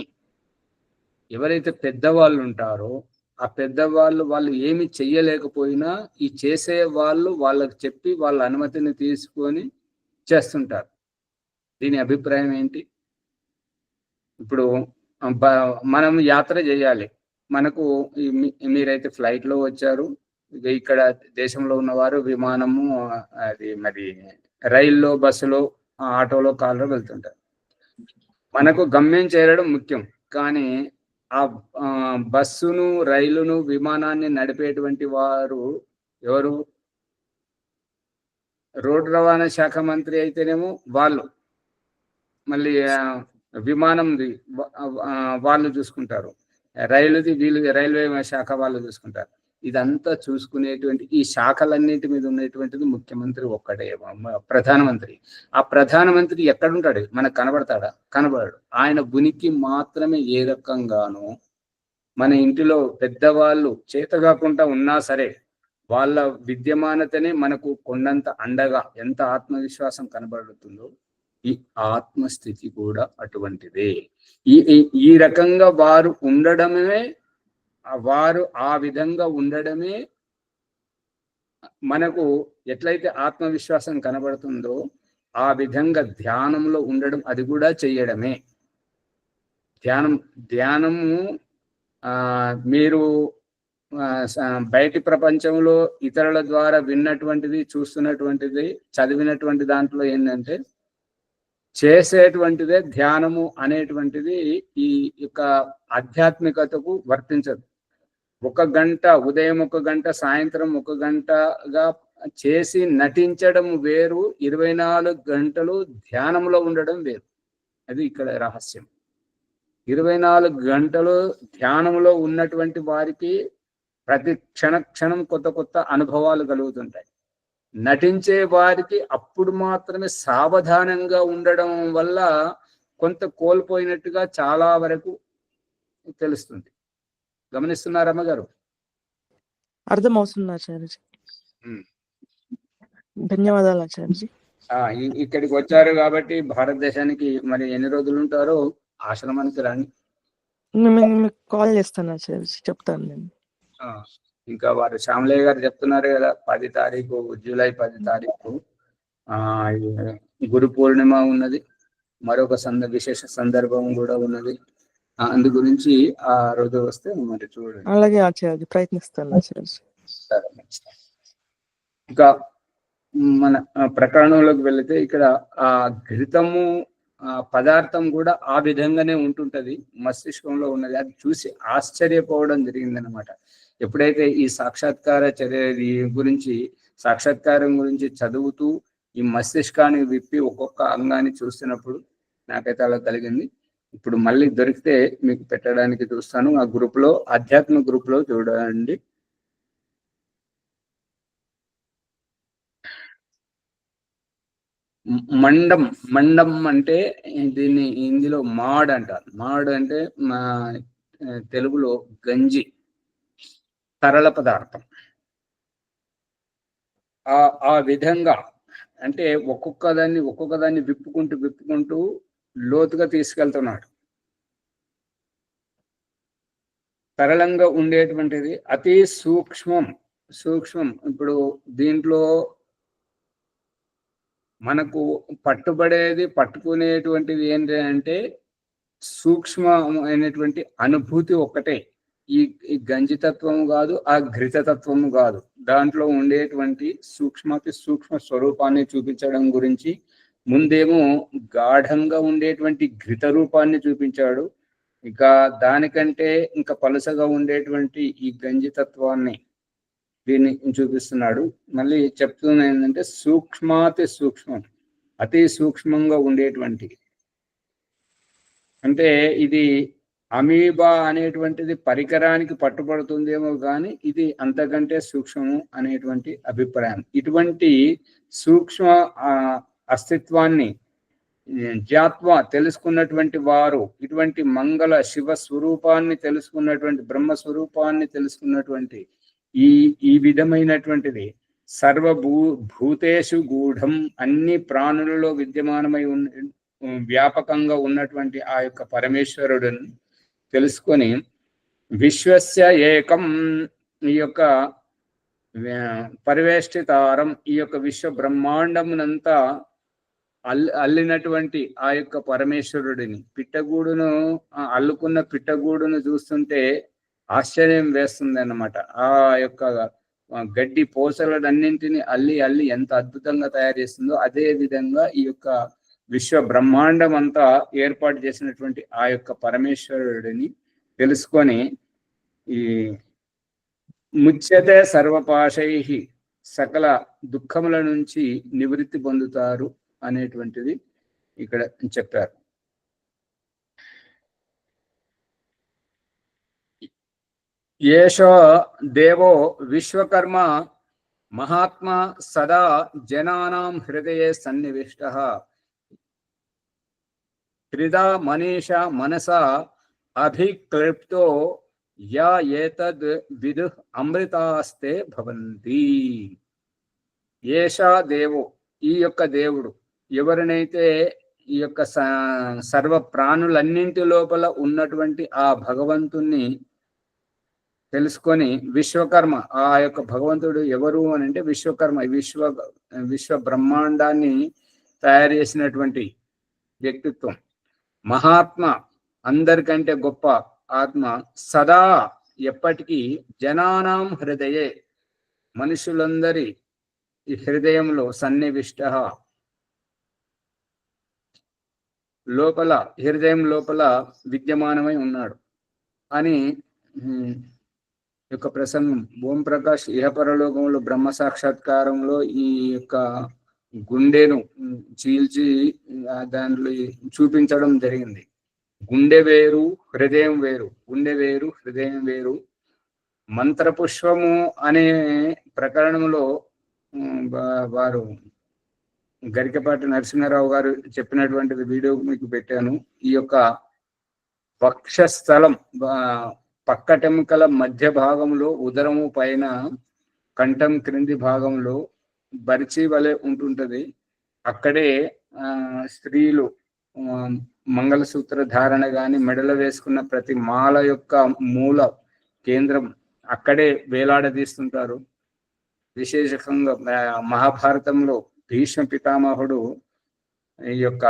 ఎవరైతే పెద్దవాళ్ళు ఉంటారో ఆ పెద్దవాళ్ళు వాళ్ళు ఏమి చెయ్యలేకపోయినా ఈ చేసే వాళ్ళు వాళ్ళకి చెప్పి వాళ్ళ అనుమతిని తీసుకొని చేస్తుంటారు. దీని అభిప్రాయం ఏంటి? ఇప్పుడు మనం యాత్ర చేయాలి. మనకు మీరైతే ఫ్లైట్లో వచ్చారు, ఇక్కడ దేశంలో ఉన్నవారు విమానము, అది మరి రైల్లో, బస్సులో, ఆటోలో, కార్లో వెళ్తుంటారు. మనకు గమ్యం చేరడం ముఖ్యం. కానీ ఆ బస్సును, రైలును, విమానాన్ని నడిపేటువంటి వారు ఎవరు? రోడ్డు రవాణా శాఖ మంత్రి అయితేనేమో వాళ్ళు, మళ్ళీ విమానంది వాళ్ళు చూసుకుంటారు, రైలుది వీళ్ళు, రైల్వే శాఖ వాళ్ళు చూసుకుంటారు. ఇదంతా చూసుకునేటువంటి ఈ శాఖలన్నిటి మీద ఉన్నటువంటిది ముఖ్యమంత్రి ఒక్కడే, ప్రధానమంత్రి. ఆ ప్రధానమంత్రి ఎక్కడుంటాడు? మనకు కనబడతాడా? కనబడడు. ఆయన ఉనికి మాత్రమే ఏ రకంగానో మన ఇంటిలో పెద్దవాళ్ళు చేతగాకుండా ఉన్నా సరే వాళ్ళ విద్యమానతనే మనకు కొండంత అండగా ఎంత ఆత్మవిశ్వాసం కనబడుతుందో ఈ ఆత్మస్థితి కూడా అటువంటిదే. ఈ రకంగా వారు ఉండడమే, వారు ఆ విధంగా ఉండడమే మనకు ఎట్లయితే ఆత్మవిశ్వాసం కనబడుతుందో ఆ విధంగా ధ్యానంలో ఉండడం, అది కూడా చెయ్యడమే ధ్యానము. మీరు బయటి ప్రపంచంలో ఇతరుల ద్వారా విన్నటువంటిది, చూస్తున్నటువంటిది, చదివినటువంటి దాంట్లో ఏంటంటే చేసేటువంటిదే ధ్యానము అనేటువంటిది ఈ యొక్క ఆధ్యాత్మికతకు వర్తించదు. 1 గంట ఉదయం, 1 గంట సాయంత్రం, 1 గంటగా చేసి నటించడం వేరు, 24 గంటలు ధ్యానంలో ఉండడం వేరు. అది ఇక్కడ రహస్యం. 24 గంటలు ధ్యానంలో ఉన్నటువంటి వారికి ప్రతి క్షణం కొత్త కొత్త అనుభవాలు కలుగుతుంటాయి. నటించే వారికి అప్పుడు మాత్రమే సావధానంగా ఉండడం వల్ల కొంత కోల్పోయినట్టుగా చాలా వరకు తెలుస్తుంది. గమనిస్తున్నారమ్మ గారు? అర్థం అవుతుంది ఆచార్యజీ. ధన్యవాదాలు ఆచార్యజీ. ఇక్కడికి వచ్చారు కాబట్టి భారతదేశానికి మరి ఎన్ని రోజులు ఉంటారో ఆశ్రమానికి రాని. మీకు కాల్ చేస్తాను ఆచార్యజీ, చెప్తాను నేను. ఇంకా వారు శ్యామలయ్య గారు చెప్తున్నారు కదా, 10 తారీఖు జూలై 10 తారీఖు గురు పూర్ణిమ ఉన్నది, మరొక విశేష సందర్భం కూడా ఉన్నది. అందు గురించి ఆ రోజు వస్తే మరి చూడండి. అలాగే ఆచార్య, ప్రయత్నిస్తాను ఆచార్య. సరే. ఇంకా మన ప్రకరణంలోకి వెళితే ఇక్కడ ఆ ఘృతము పదార్థం కూడా ఆ విధంగానే ఉంటుంటది, మస్తిష్కంలో ఉన్నది. అది చూసి ఆశ్చర్యపోవడం జరిగిందనమాట. ఎప్పుడైతే ఈ సాక్షాత్కార సాక్షాత్కారం గురించి చదువుతూ ఈ మస్తిష్కాన్ని విప్పి ఒక్కొక్క అంగాన్ని చూస్తున్నప్పుడు నాకైతే అలా కలిగింది. ఇప్పుడు మళ్ళీ దొరికితే మీకు పెట్టడానికి చూస్తాను. ఆ గ్రూప్ లో, ఆధ్యాత్మిక గ్రూప్ లో చూడండి. మండం అంటే దీన్ని హిందీలో మాడ్ అంటారు. మాడ్ అంటే మా తెలుగులో గంజి, తరల పదార్థం. ఆ విధంగా అంటే ఒక్కొక్క దాన్ని విప్పుకుంటూ లోతుగా తీసుకెళ్తున్నాడు. సరళంగా ఉండేటువంటిది అతి సూక్ష్మం. ఇప్పుడు దీంట్లో మనకు పట్టుకునేటువంటిది ఏంటి అంటే సూక్ష్మమైనటువంటి అనుభూతి ఒక్కటే. ఈ గంజితత్వము కాదు, ఆ ఘృతతత్వము కాదు. దాంట్లో ఉండేటువంటి సూక్ష్మ స్వరూపాన్ని చూపించడం గురించి ముందేమో గాఢంగా ఉండేటువంటి ఘృత రూపాన్ని చూపించాడు. ఇక దానికంటే ఇంకా పలుసగా ఉండేటువంటి ఈ గంజితత్వాన్ని దీన్ని చూపిస్తున్నాడు. మళ్ళీ చెప్తున్నా ఏంటంటే సూక్ష్మాతి సూక్ష్మం, అతి సూక్ష్మంగా ఉండేటువంటి, అంటే ఇది అమీబా అనేటువంటిది పరికరానికి పట్టుబడుతుందేమో కానీ ఇది అంతకంటే సూక్ష్మము అనేటువంటి అభిప్రాయం. ఇటువంటి సూక్ష్మ అస్తిత్వాన్ని జ్ఞాత్వ తెలుసుకున్నటువంటి వారు, ఇటువంటి మంగళ శివ స్వరూపాన్ని తెలుసుకున్నటువంటి, బ్రహ్మ స్వరూపాన్ని తెలుసుకున్నటువంటి ఈ విధమైనటువంటిది భూతేషు గూఢం, అన్ని ప్రాణులలో విద్యమానమై వ్యాపకంగా ఉన్నటువంటి ఆ యొక్క పరమేశ్వరుడిని తెలుసుకొని విశ్వస్య ఏకం, ఈ యొక్క పరివేష్టితారం, ఈ యొక్క విశ్వ బ్రహ్మాండమునంతా అల్లినటువంటి ఆ యొక్క పరమేశ్వరుడిని, పిట్టగూడును అల్లుకున్న పిట్టగూడును చూస్తుంటే ఆశ్చర్యం వేస్తుంది అన్నమాట. ఆ యొక్క గడ్డి పోసలన్నింటినీ అల్లి ఎంత అద్భుతంగా తయారు చేస్తుందో అదే విధంగా ఈ యొక్క విశ్వ బ్రహ్మాండం అంతా ఏర్పాటు చేసినటువంటి ఆ యొక్క పరమేశ్వరుడిని తెలుసుకొని ఈ ముచ్యతే సర్వపాశై, సకల దుఃఖముల నుంచి నివృత్తి పొందుతారు అనేటువంటిది ఇక్కడ చెప్పారు. ఏషో దేవో విశ్వకర్మ మహాత్మా సదా జనానాం హృదయే సన్నివిష్టః, హృదా మనీష మనసా అభిక్లిప్తో యా ఏతద్ విదుః అమృతాస్తే భవంతి. ఏషా దేవో, ఈ యొక్క దేవుడు, ఎవరినైతే ఈ యొక్క సర్వ ప్రాణులన్నింటి లోపల ఉన్నటువంటి ఆ భగవంతుణ్ణి తెలుసుకొని, విశ్వకర్మ, ఆ యొక్క భగవంతుడు ఎవరు అని అంటే విశ్వకర్మ, విశ్వ బ్రహ్మాండాన్ని తయారు చేసినటువంటి వ్యక్తిత్వం, మహాత్మ, అందరికంటే గొప్ప ఆత్మ, సదా ఎప్పటికీ జనానాం హృదయే, మనుషులందరి హృదయంలో సన్నివిష్ట, హృదయం లోపల విద్యమానమై ఉన్నాడు అని యొక్క ప్రసంగం. ఓం ప్రకాష్ ఇహపరలోకంలో బ్రహ్మ సాక్షాత్కారంలో ఈ యొక్క గుండెను చీల్చి దాంట్లో చూపించడం జరిగింది. గుండె వేరు, హృదయం వేరు, గుండె వేరు, హృదయం వేరు. మంత్రపుష్పము అనే ప్రకరణంలో వారు గరికపాటి నరసింహారావు గారు చెప్పినటువంటిది వీడియో మీకు పెట్టాను. ఈ యొక్క వక్షస్థలం పక్కటెముకల మధ్య భాగంలో, ఉదరము పైన, కంఠం క్రింది భాగంలో బరిచి వలె ఉంటుంటది. అక్కడే స్త్రీలు మంగళసూత్ర ధారణ గాని, మెడలో వేసుకున్న ప్రతి మాల యొక్క మూల కేంద్రం అక్కడే వేలాడదీస్తుంటారు. విశేషంగా మహాభారతంలో భీష్మ పితామహుడు ఈ యొక్క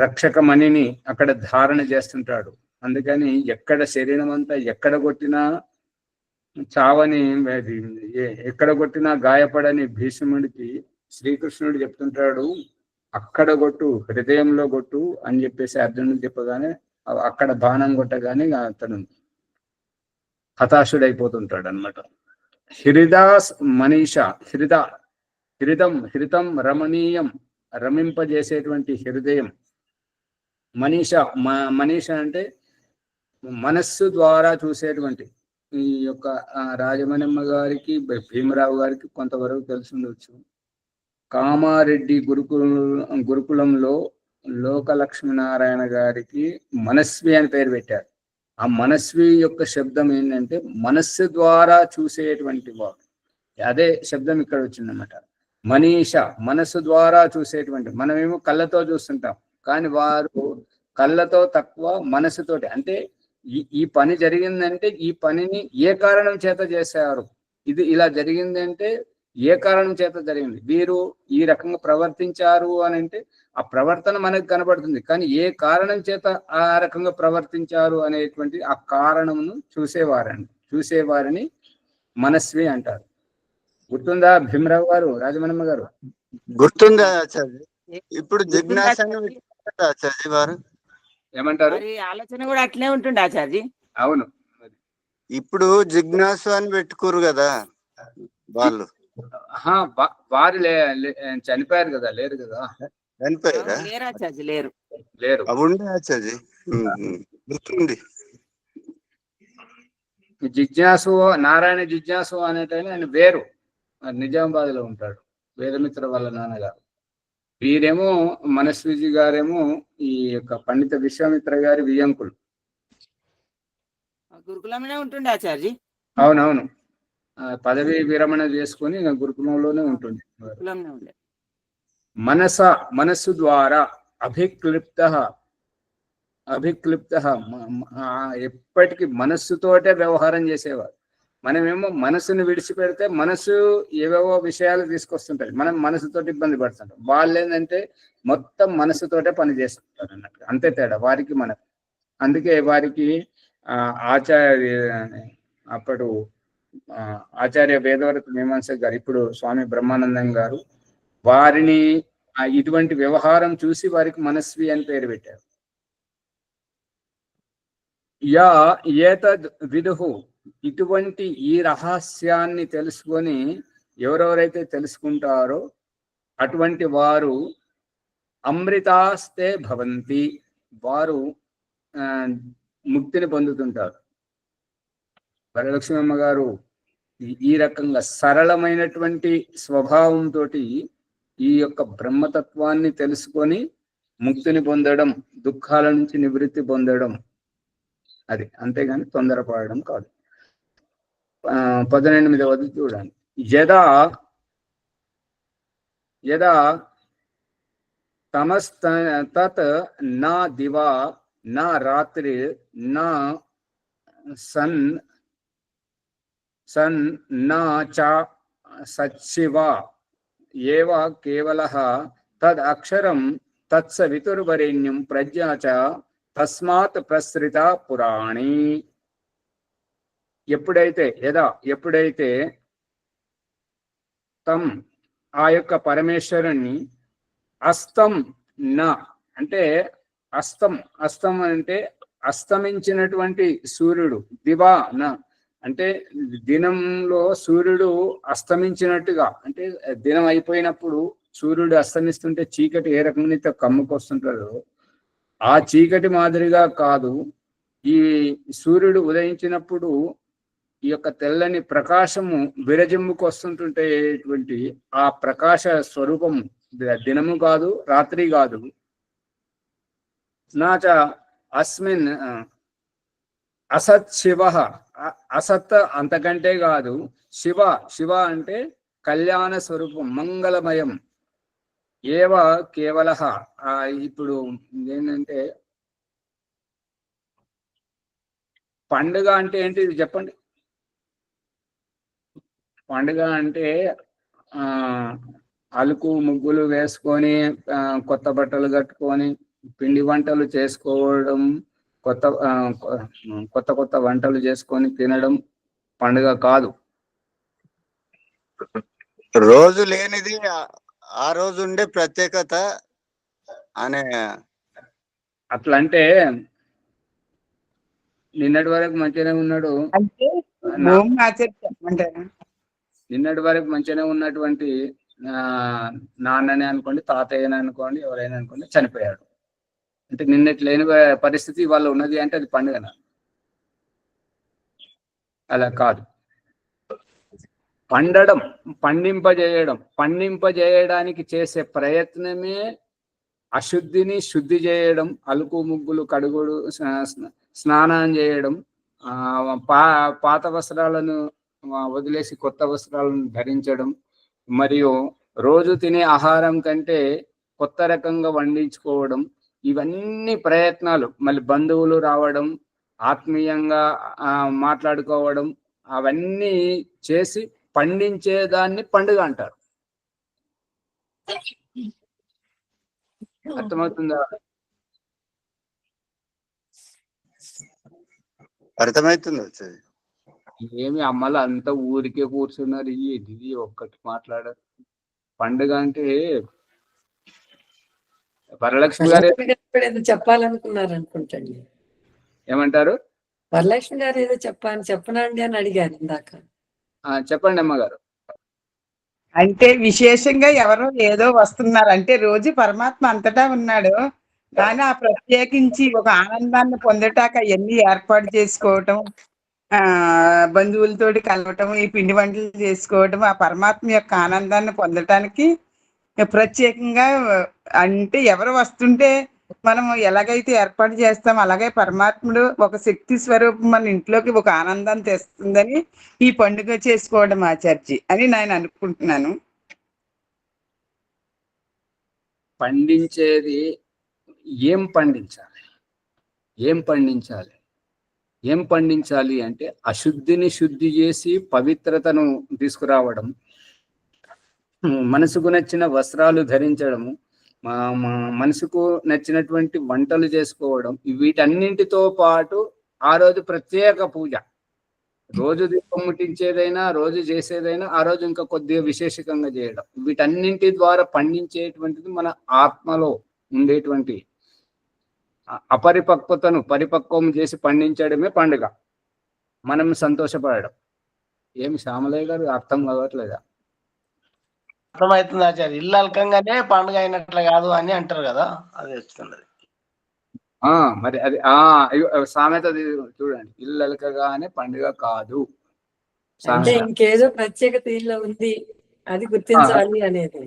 రక్షక మణిని అక్కడ ధారణ చేస్తుంటాడు. అందుకని ఎక్కడ శరీరం అంతా ఎక్కడ కొట్టినా చావని, ఎక్కడ కొట్టినా గాయపడని భీష్ముడికి శ్రీకృష్ణుడు చెప్తుంటాడు, అక్కడ కొట్టు, హృదయంలో కొట్టు అని చెప్పేసి అర్జునుడు చెప్పగానే అక్కడ బాణం కొట్టగానే అతను హతాశుడైపోతుంటాడు అన్నమాట. హృదాస్ మనీష, హృదం రమణీయం, రమింపజేసేటువంటి హృదయం. మనీష అంటే మనస్సు ద్వారా చూసేటువంటి. ఈ యొక్క రాజమణమ్మ గారికి, భీమరావు గారికి కొంతవరకు తెలిసి ఉండొచ్చు. కామారెడ్డి గురుకులంలో లోకలక్ష్మీనారాయణ గారికి మనస్వి అని పేరు పెట్టారు. ఆ మనస్వి యొక్క శబ్దం ఏంటంటే మనస్సు ద్వారా చూసేటువంటి వాడు. అదే శబ్దం ఇక్కడ వచ్చిందన్నమాట. మనీష, మనస్సు ద్వారా చూసేటువంటి. మనమేమో కళ్ళతో చూస్తుంటాం, కానీ వారు కళ్ళతో తక్కువ, మనసుతోటి. అంటే ఈ పని జరిగిందంటే ఈ పనిని ఏ కారణం చేత చేశారు, ఇది ఇలా జరిగింది అంటే ఏ కారణం చేత జరిగింది, వీరు ఈ రకంగా ప్రవర్తించారు అని అంటే ఆ ప్రవర్తన మనకు కనబడుతుంది, కానీ ఏ కారణం చేత ఆ రకంగా ప్రవర్తించారు అనేటువంటి ఆ కారణమును చూసేవారిని మనస్వి అంటారు. గుర్తుందా భీమరావు గారు, రాజమణమ్మ గారు? గుర్తుందా ఆచార్య? ఇప్పుడు జిజ్ఞాస ఆచార్య వారు ఏమంటారు? ఆలోచన కూడా అట్లే ఉంటుంది ఆచార్య. అవును, ఇప్పుడు జిజ్ఞాసు అని పెట్టుకోరు కదా వాళ్ళు. వారు చనిపోయారు కదా, లేరు కదా? చనిపోయారా? లేరు ఆచార్య, లేరు. ఉండే ఆచార్య గుర్తుంది. జిజ్ఞాసు, నారాయణ జిజ్ఞాసు అనేటైనా ఆయన వేరు, నిజామాబాద్ లో ఉంటాడు, వేదమిత్ర వాళ్ళ నాన్నగారు. వీరేమో మనస్విజీ గారేమో ఈ యొక్క పండిత విశ్వామిత్ర గారి వియంకులు. గురుకులంలోనే ఉంటుండే ఆచార్య. అవునవును, పదవి విరమణ చేసుకొని గురుకులంలోనే ఉంటుంది. మనస్సు ద్వారా అభిక్లిప్త ఎప్పటికీ మనస్సుతోటే వ్యవహారం చేసేవారు. మనమేమో మనసుని విడిచిపెడితే మనసు ఏవేవో విషయాలు తీసుకొస్తుంటాయి, మనం మనసుతోటి ఇబ్బంది పడుతుంటాం. వాళ్ళు ఏంటంటే మొత్తం మనసుతోటే పని చేస్తుంటారు అన్నట్టు, అంతే తేడా వారికి మనకు. అందుకే వారికి అప్పుడు ఆచార్య వేదవరత మీమాంస గారు, ఇప్పుడు స్వామి బ్రహ్మానందం గారు, వారిని ఇటువంటి వ్యవహారం చూసి వారికి మనస్వి అని పేరు పెట్టారు. ఏతద్ విదుహు, ఇటువంటి ఈ రహస్యాన్ని తెలుసుకొని ఎవరెవరైతే తెలుసుకుంటారో అటువంటి వారు అమృతాస్తే భవంతి, వారు ముక్తిని పొందుతుంటారు. వరలక్ష్మమ్మ గారు ఈ రకంగా సరళమైనటువంటి స్వభావంతో ఈ యొక్క బ్రహ్మతత్వాన్ని తెలుసుకొని ముక్తిని పొందడం, దుఃఖాల నుంచి నివృత్తి పొందడం, అది. అంతేగాని తొందరపడడం కాదు. 18వ చూడండి. యదా తమస్తత్ నా దివా నా రాత్రి నా సన్ నా చ సచ్చివ ఏవ కేవలః తద్ అక్షరం తత్సవితుర్వరేణ్యం ప్రజ్ఞా చ తస్మాత్ ప్రసృత పురాణి. ఎప్పుడైతే తం ఆ యొక్క పరమేశ్వరుణ్ణి అస్తం నా అంటే అస్తం అంటే అస్తమించినటువంటి సూర్యుడు, దివా నా అంటే దినంలో సూర్యుడు అస్తమించినట్టుగా, అంటే దినం అయిపోయినప్పుడు సూర్యుడు అస్తమిస్తుంటే చీకటి ఏ రకంగా కమ్ముకొస్తుంటాడో ఆ చీకటి మాదిరిగా కాదు, ఈ సూర్యుడు ఉదయించినప్పుడు ఈ యొక్క తెల్లని ప్రకాశము విరజిమ్ముకు వస్తుంటుంటేటువంటి ఆ ప్రకాశ స్వరూపము దినము కాదు, రాత్రి కాదు. నాచ అస్మిన్ అసత్ శివ, అసత్ అంతకంటే కాదు, శివ శివ అంటే కళ్యాణ స్వరూపం, మంగళమయం, ఏవ కేవల. ఇప్పుడు ఏంటంటే పండుగ అంటే ఏంటి ఇది చెప్పండి. పండుగ అంటే అలుకు ముగ్గులు వేసుకొని, కొత్త బట్టలు కట్టుకొని, పిండి వంటలు చేసుకోవడం, కొత్త కొత్త వంటలు చేసుకొని తినడం పండుగ కాదు. రోజు లేనిది ఆ రోజు ఉండే ప్రత్యేకత అనే. అట్లా అంటే నిన్నటి వరకు మంచిగానే ఉన్నాడు, నిన్నటి వరకు మంచిగానే ఉన్నటువంటి నాన్నని అనుకోండి, తాతయ్యని అనుకోండి, ఎవరైనా అనుకోండి, చనిపోయాడు అంటే నిన్నటి లేని పరిస్థితి వాళ్ళ ఉన్నది అంటే అది పండుగన? అలా కాదు. పండడం, పండింపజేయడానికి చేసే ప్రయత్నమే అశుద్ధిని శుద్ధి చేయడం, అలుకు ముగ్గులు కడుగుడు, స్నానం చేయడం, పాత వస్త్రాలను వదిలేసి కొత్త వస్త్రాలను ధరించడం, మరియు రోజు తినే ఆహారం కంటే కొత్త రకంగా వండించుకోవడం, ఇవన్నీ ప్రయత్నాలు. మళ్ళీ బంధువులు రావడం, ఆత్మీయంగా మాట్లాడుకోవడం, అవన్నీ చేసి పండించేదాన్ని పండుగ అంటారు. అర్థమవుతుందా? అర్థమవుతుంది. వచ్చేది ఏమి అమ్మల అంతా ఊరికే కూర్చున్నారు, ఇది ఒక్కటి మాట్లాడారు. పండుగ అంటే వరలక్ష్మి గారు ఏదో చెప్పాలనుకున్నారు అనుకుంటండి. ఏమంటారు? వరలక్ష్మి గారు ఏదో చెప్పనండి అని అడిగారు ఇందాక. చెప్పండి అమ్మగారు. అంటే విశేషంగా ఎవరో ఏదో వస్తున్నారు అంటే రోజు పరమాత్మ అంతటా ఉన్నాడు, కానీ ఆ ప్రత్యేకించి ఒక ఆనందాన్ని పొందటాక అవన్నీ ఏర్పాటు చేసుకోవటం, బంధువులతోటి కలవటం, ఈ పిండి వంటలు చేసుకోవటం, ఆ పరమాత్మ యొక్క ఆనందాన్ని పొందటానికి ప్రత్యేకంగా. అంటే ఎవరు వస్తుంటే మనం ఎలాగైతే ఏర్పాటు చేస్తాం, అలాగే పరమాత్ముడు ఒక శక్తి స్వరూపం మన ఇంట్లోకి ఒక ఆనందాన్ని తెస్తుందని ఈ పండుగ చేసుకోవడం ఆచార్జీ అని నేను అనుకుంటున్నాను. పండించేది ఏం పండించాలి, ఏం పండించాలి అంటే అశుద్ధిని శుద్ధి చేసి పవిత్రతను తీసుకురావడం, మనసుకు నచ్చిన వస్త్రాలు ధరించడము, మనసుకు నచ్చినటువంటి వంటలు చేసుకోవడం, వీటన్నింటితో పాటు ఆ రోజు ప్రత్యేక పూజ, రోజు దీపం ముట్టించేదైనా, రోజు చేసేదైనా ఆ రోజు ఇంకా కొద్దిగా విశేషంగా చేయడం, వీటన్నింటి ద్వారా పండించేటువంటిది మన ఆత్మలో ఉండేటువంటి అపరిపక్వతను పరిపక్వం చేసి పండించడమే పండుగ. మనం సంతోషపడడం. ఏమి శ్యామలయ్య గారు అర్థం కావట్లేదా? అర్థమవుతుంది ఆచార్య. ఇల్లు అలకంగానే పండుగ అయినట్లు కాదు అని అంటారు కదా, అది వస్తున్నది. మరి అది సామెత చూడండి, ఇల్లు అలకగానే పండుగ కాదు. అంటే ఇంకేదో ప్రత్యేకత ఇల్లు ఉంది, అది గుర్తించాలి అనేది.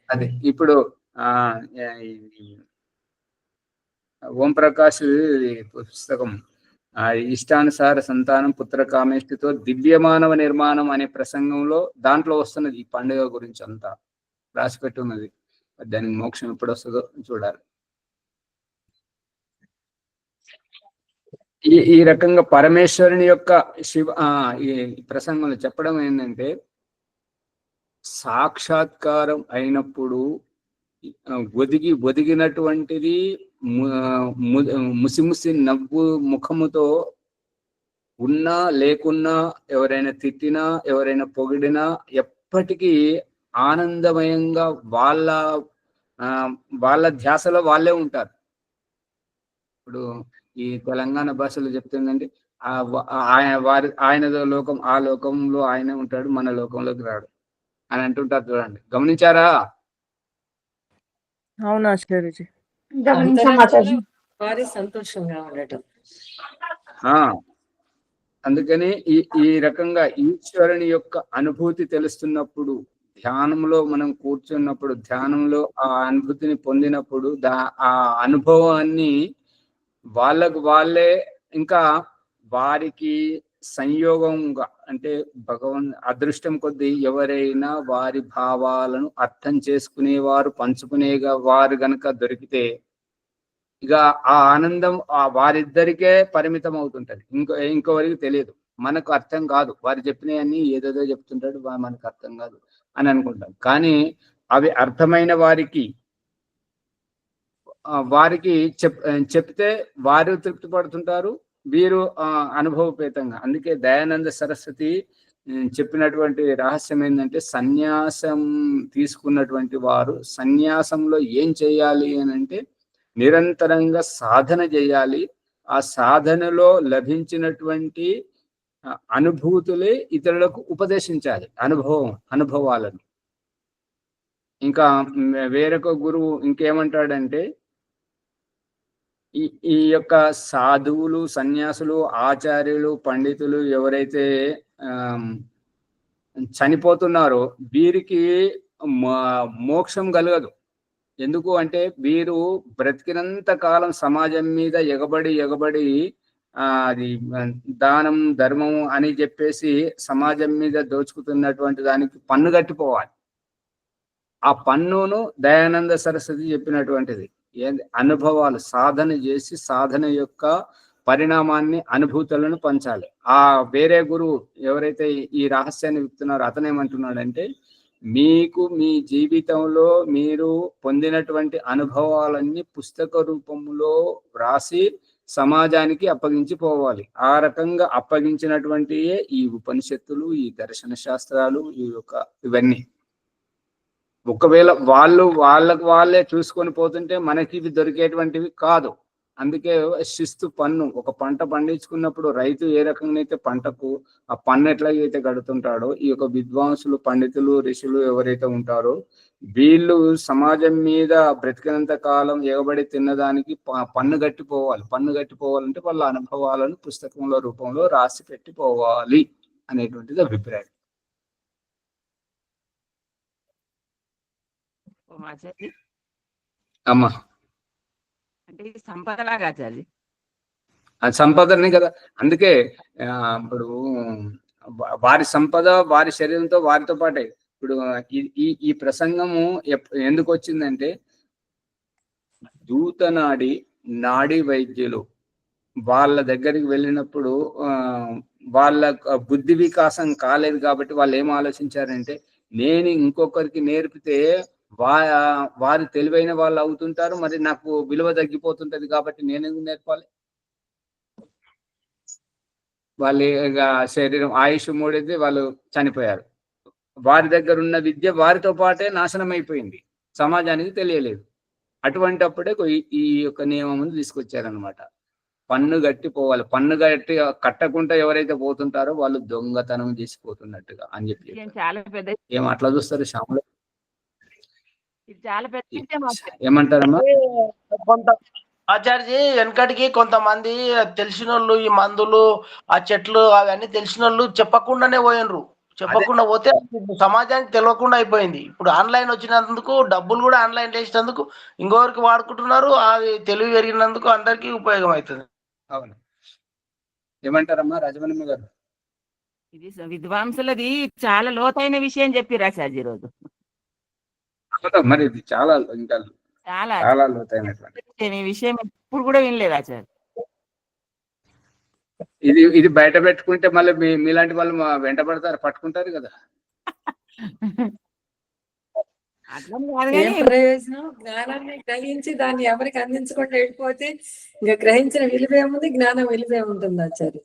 అది ఇప్పుడు ఓం ప్రకాష్ పుస్తకం ఇష్టానుసార సంతానం పుత్ర కామేష్టితో దివ్యమానవ నిర్మాణం అనే ప్రసంగంలో దాంట్లో వస్తున్నది ఈ పండుగ గురించి అంతా రాసిపెట్టి ఉన్నది. దానికి మోక్షం ఎప్పుడు వస్తుందో చూడాలి. ఈ రకంగా పరమేశ్వరుని యొక్క ఈ ప్రసంగంలో చెప్పడం ఏంటంటే, సాక్షాత్కారం అయినప్పుడు ఒదిగినటువంటిది ముసిముసి నవ్వు ముఖముతో ఉన్నా లేకున్నా, ఎవరైనా తిట్టినా ఎవరైనా పొగిడినా ఎప్పటికీ ఆనందమయంగా వాళ్ళ ధ్యాసలో వాళ్ళే ఉంటారు. ఇప్పుడు ఈ తెలంగాణ భాషలో చెప్తుందంటే ఆయన లోకం, ఆ లోకంలో ఆయనే ఉంటాడు, మన లోకంలోకి రాడు అని అంటుంటారు. చూడండి, గమనించారా? అవునా ఆచార్యజీ? వారి సంతోషంగా ఉండటం. అందుకని ఈ రకంగా ఈశ్వరుని యొక్క అనుభూతి తెలుస్తున్నప్పుడు, ధ్యానంలో మనం కూర్చున్నప్పుడు, ధ్యానంలో ఆ అనుభూతిని పొందినప్పుడు ఆ అనుభవాన్ని వాళ్ళకు వాళ్ళే ఇంకా వారికి సంయోగంగా అంటే అదృష్టం కొద్దీ ఎవరైనా వారి భావాలను అర్థం చేసుకునేవారు పంచుకునేగా వారు గనక దొరికితే ఇక ఆ ఆనందం వారిద్దరికే పరిమితం అవుతుంటది. ఇంకోవరికి తెలియదు. మనకు అర్థం కాదు, వారు చెప్పినవన్నీ ఏదేదో చెప్తుంటాడు, మనకు అర్థం కాదు అని అనుకుంటాం. కానీ అవి అర్థమైన వారికి చెప్తే వారు తృప్తి పడుతుంటారు, వీరు అనుభవపేతంగా. అందుకే దయానంద సరస్వతి చెప్పినటువంటి రహస్యం ఏంటంటే, సన్యాసం తీసుకున్నటువంటి వారు సన్యాసంలో ఏం చేయాలి అని అంటే నిరంతరంగా సాధన చేయాలి. ఆ సాధనలో లభించినటువంటి అనుభూతులే ఇతరులకు ఉపదేశించాలి, అనుభవాలను. ఇంకా వేరొక గురువు ఇంకేమంటాడంటే, ఈ యొక్క సాధువులు, సన్యాసులు, ఆచార్యులు, పండితులు ఎవరైతే చనిపోతున్నారో వీరికి మోక్షం కలగదు. ఎందుకు అంటే వీరు బ్రతికినంత కాలం సమాజం మీద ఎగబడి అది దానం ధర్మం అని చెప్పేసి సమాజం మీద దోచుకుతున్నటువంటి దానికి పన్ను కట్టిపోవాలి. ఆ పన్నును దయానంద సరస్వతి చెప్పినటువంటిది అనుభవాలు సాధన చేసి సాధన యొక్క పరిణామాన్ని, అనుభూతులను పంచాలి. ఆ వేరే గురువు ఎవరైతే ఈ రహస్యాన్ని విప్పుతున్నారో అతనేమంటున్నాడంటే, మీకు మీ జీవితంలో మీరు పొందినటువంటి అనుభవాలన్నీ పుస్తక రూపంలో వ్రాసి సమాజానికి అప్పగించిపోవాలి. ఆ రకంగా అప్పగించినటువంటి ఈ ఉపనిషత్తులు, ఈ దర్శన శాస్త్రాలు, ఇవన్నీ ఒకవేళ వాళ్ళకు వాళ్ళే చూసుకొని పోతుంటే మనకి ఇవి దొరికేటువంటివి కాదు. అందుకే శిస్తు పన్ను. ఒక పంట పండించుకున్నప్పుడు రైతు ఏ రకంగా అయితే పంటకు ఆ పన్ను ఎట్లాగైతే కడుతుంటాడో, ఈ యొక్క విద్వాంసులు, పండితులు, ఋషులు ఎవరైతే ఉంటారో వీళ్ళు సమాజం మీద బ్రతికినంత కాలం ఎగబడి తిన్నదానికి పన్ను కట్టిపోవాలి. పన్ను కట్టిపోవాలంటే వాళ్ళ అనుభవాలను పుస్తకంలో రూపంలో రాసి పెట్టిపోవాలి అనేటువంటిది అభిప్రాయం. అమ్మా అంటే ఇది సంపదలాగా ఆచార్య, అది సంపదనే కదా. అందుకే ఇప్పుడు వారి సంపద వారి శరీరంతో వారితో పాటే. ఇప్పుడు ఈ ప్రసంగము ఎందుకు వచ్చిందంటే, నాడీ వైద్యులు వాళ్ళ దగ్గరికి వెళ్ళినప్పుడు వాళ్ళ బుద్ధి వికాసం కాలేదు కాబట్టి వాళ్ళు ఏం ఆలోచించారంటే, నేను ఇంకొకరికి నేర్పితే వారు తెలివైన వాళ్ళు అవుతుంటారు, మరి నాకు విలువ తగ్గిపోతుంటది కాబట్టి నేనెందుకు నేర్పాలి. వాళ్ళ శరీరం ఆయుష్ మూడింది, వాళ్ళు చనిపోయారు. వారి దగ్గర ఉన్న విద్య వారితో పాటే నాశనం అయిపోయింది, సమాజానికి తెలియలేదు. అటువంటిప్పుడే ఈ యొక్క నియమం తీసుకొచ్చారనమాట. పన్ను కట్టిపోవాలి. పన్ను కట్టకుండా ఎవరైతే పోతుంటారో వాళ్ళు దొంగతనం చేసిపోతున్నట్టుగా అని చెప్పి. చాలా పెద్ద ఏం అట్లా చూస్తారు శ్యాములు? చాలా పెద్ద ఏమంటారమ్మా? కొంత ఆచార్య వెనకటికి కొంతమంది తెలిసిన వాళ్ళు ఈ మందులు, ఆ చెట్లు అవన్నీ తెలిసిన వాళ్ళు చెప్పకుండానే పోయినరు. చెప్పకుండా పోతే సమాజానికి తెలియకుండా అయిపోయింది. ఇప్పుడు ఆన్లైన్ వచ్చినందుకు డబ్బులు కూడా ఆన్లైన్ చేసినందుకు ఇంకొకరికి వాడుకుంటున్నారు. అది తెలివి పెరిగినందుకు అందరికీ ఉపయోగం అవుతుంది. అవును. ఏమంటారమ్మా రాజమణి గారు? ఇది విద్వాంసులది చాలా లోతైన విషయం చెప్పిర్రు ఆచార్య ఈరోజు. మరి ఇది చాలా ఇంకా చాలా లోతైనటువంటి విషయం ఇప్పుడు కూడా వినలేదు ఆచార్య. ఇది బయట పెట్టుకుంటే మళ్ళీ మీలాంటి వాళ్ళు వెంట పడతారు, పట్టుకుంటారు కదా. ఏం ప్రయోజనం? జ్ఞానాన్ని గ్రహించి దాన్ని ఎవరికి అందించకుండా వెళ్ళిపోతే ఇంకా గ్రహించిన విలువ ఏముంది, జ్ఞానం విలువ ఏముంటుంది ఆచార్య?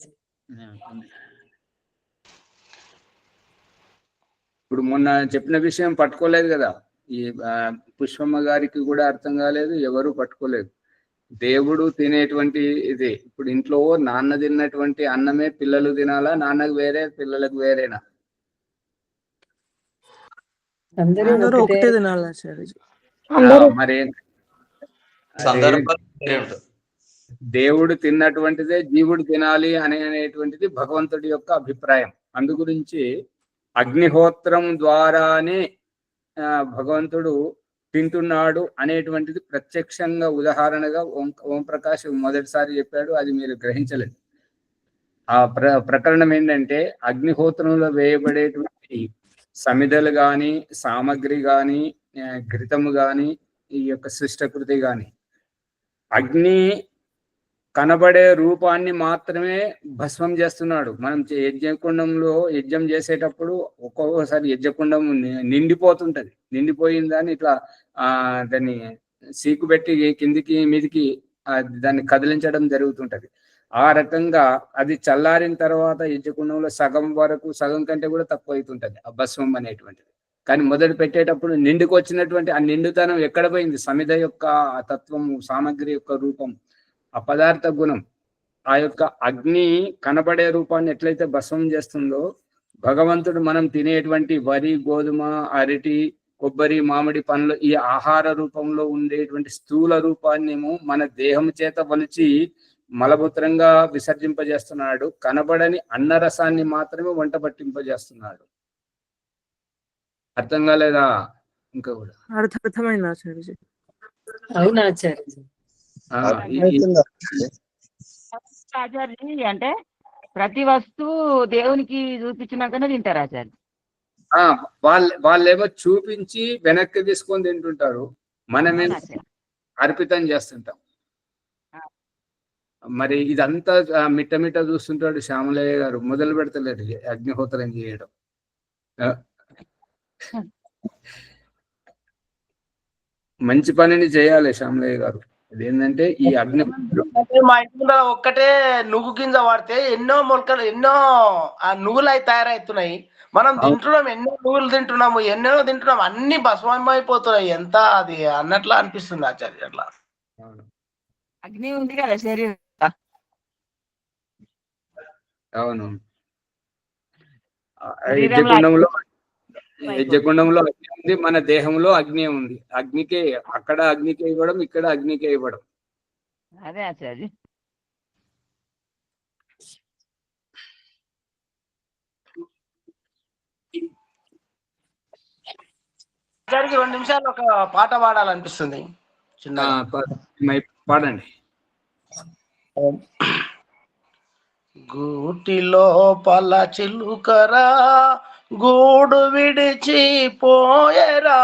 ఇప్పుడు మొన్న చెప్పిన విషయం పట్టుకోలేదు కదా. ఈ పుష్పమ్మ గారికి కూడా అర్థం కాలేదు, ఎవరు పట్టుకోలేదు. దేవుడు తినేటువంటి ఇది ఇప్పుడు ఇంట్లో నాన్న తిన్నటువంటి అన్నమే పిల్లలు తినాలా? నాన్నకు వేరే పిల్లలకు వేరేనా? అందరూ ఒకటే తినాలా? మరి దేవుడు తిన్నటువంటిదే జీవుడు తినాలి అనేటువంటిది భగవంతుడి యొక్క అభిప్రాయం. అందు గురించి అగ్నిహోత్రం ద్వారానే భగవంతుడు తింటున్నాడు అనేటువంటిది ప్రత్యక్షంగా ఉదాహరణగా ఓం ప్రకాష్ మొదటిసారి చెప్పాడు, అది మీరు గ్రహించలేదు. ఆ ప్రకరణం ఏంటంటే అగ్నిహోత్రంలో వేయబడేటువంటి సమిధలు గాని, సామగ్రి గాని, ఘృతము గాని, ఈ యొక్క శిష్టకృతి గాని అగ్ని కనబడే రూపాన్ని మాత్రమే భస్మం చేస్తున్నాడు. మనం యజ్ఞకుండంలో యజ్ఞం చేసేటప్పుడు ఒక్కొక్కసారి యజ్ఞకుండం నిండిపోతుంటది. నిండిపోయిన దాన్ని ఇట్లా దాన్ని సీకు పెట్టి కిందికి మీదికి దాన్ని కదిలించడం జరుగుతుంటది. ఆ రకంగా అది చల్లారిన తర్వాత యజ్ఞకుండంలో సగం వరకు, సగం కంటే కూడా తక్కువ అవుతుంటది ఆ భస్మం అనేటువంటిది. కానీ మొదలు పెట్టేటప్పుడు నిండుకు వచ్చినటువంటి ఆ నిండుతనం ఎక్కడ పోయింది? సమిధ యొక్క తత్వము, సామగ్రి యొక్క రూపం, ఆ పదార్థ గుణం, ఆ యొక్క అగ్ని కనబడే రూపాన్ని ఎట్లయితే భస్మం చేస్తుందో, భగవంతుడు మనం తినేటువంటి వరి, గోధుమ, అరటి, కొబ్బరి, మామిడి పండ్లు ఈ ఆహార రూపంలో ఉండేటువంటి స్థూల రూపాన్నేమో మన దేహం చేత వలిచి మలమూత్రంగా విసర్జింపజేస్తున్నాడు. కనబడని అన్నరసాన్ని మాత్రమే వంట పట్టింపజేస్తున్నాడు. అర్థం కాలేదా? ఇంకా కూడా అర్థమైంది ఆచార్యజీ. అవునా ఆచార్యజీ? ఆచార్య అంటే ప్రతి వస్తువు దేవునికి చూపించినాకనే తింటారు ఆచార్య. వాళ్ళేమో చూపించి వెనక్కి తీసుకొని తింటుంటారు, మనమే అర్పితం చేస్తుంటాం. మరి ఇదంతా మిట్ట చూస్తుంటాడు శ్యామలయ్య గారు, మొదలు పెడతలేడు అగ్నిహోత్రం చేయడం. మంచి పనిని చేయాలి శ్యామలయ్య గారు. ఇదేంటంటే ఈ అగ్ని మా ఇంటి ఒక్కటే నువ్వు గింజ వాడితే ఎన్నో మొలకలు, ఎన్నో ఆ నువ్వులు అయి తయారవుతున్నాయి. మనం తింటున్నాం, ఎన్నో నువ్వులు తింటున్నాము, ఎన్నో తింటున్నాం, అన్ని భస్మం అయిపోతున్నాయి. ఎంత అది అన్నట్లా అనిపిస్తుంది ఆచార్య. అట్లా అగ్ని ఉంది కదా శరీరం. అవును, యజ్ఞకుండంలో అగ్ని ఉంది, మన దేహంలో అగ్ని ఉంది. అగ్నికే అక్కడ అగ్నికే ఇవ్వడం, ఇక్కడ అగ్నికే ఇవ్వడం. అదే ఆచార్య. ఆచార్యకి 2 నిమిషాలు ఒక పాట పాడాలనిపిస్తుంది. పాడండి. గూటిలో పల చిలుకరా గూడు విడిచి పోయరా,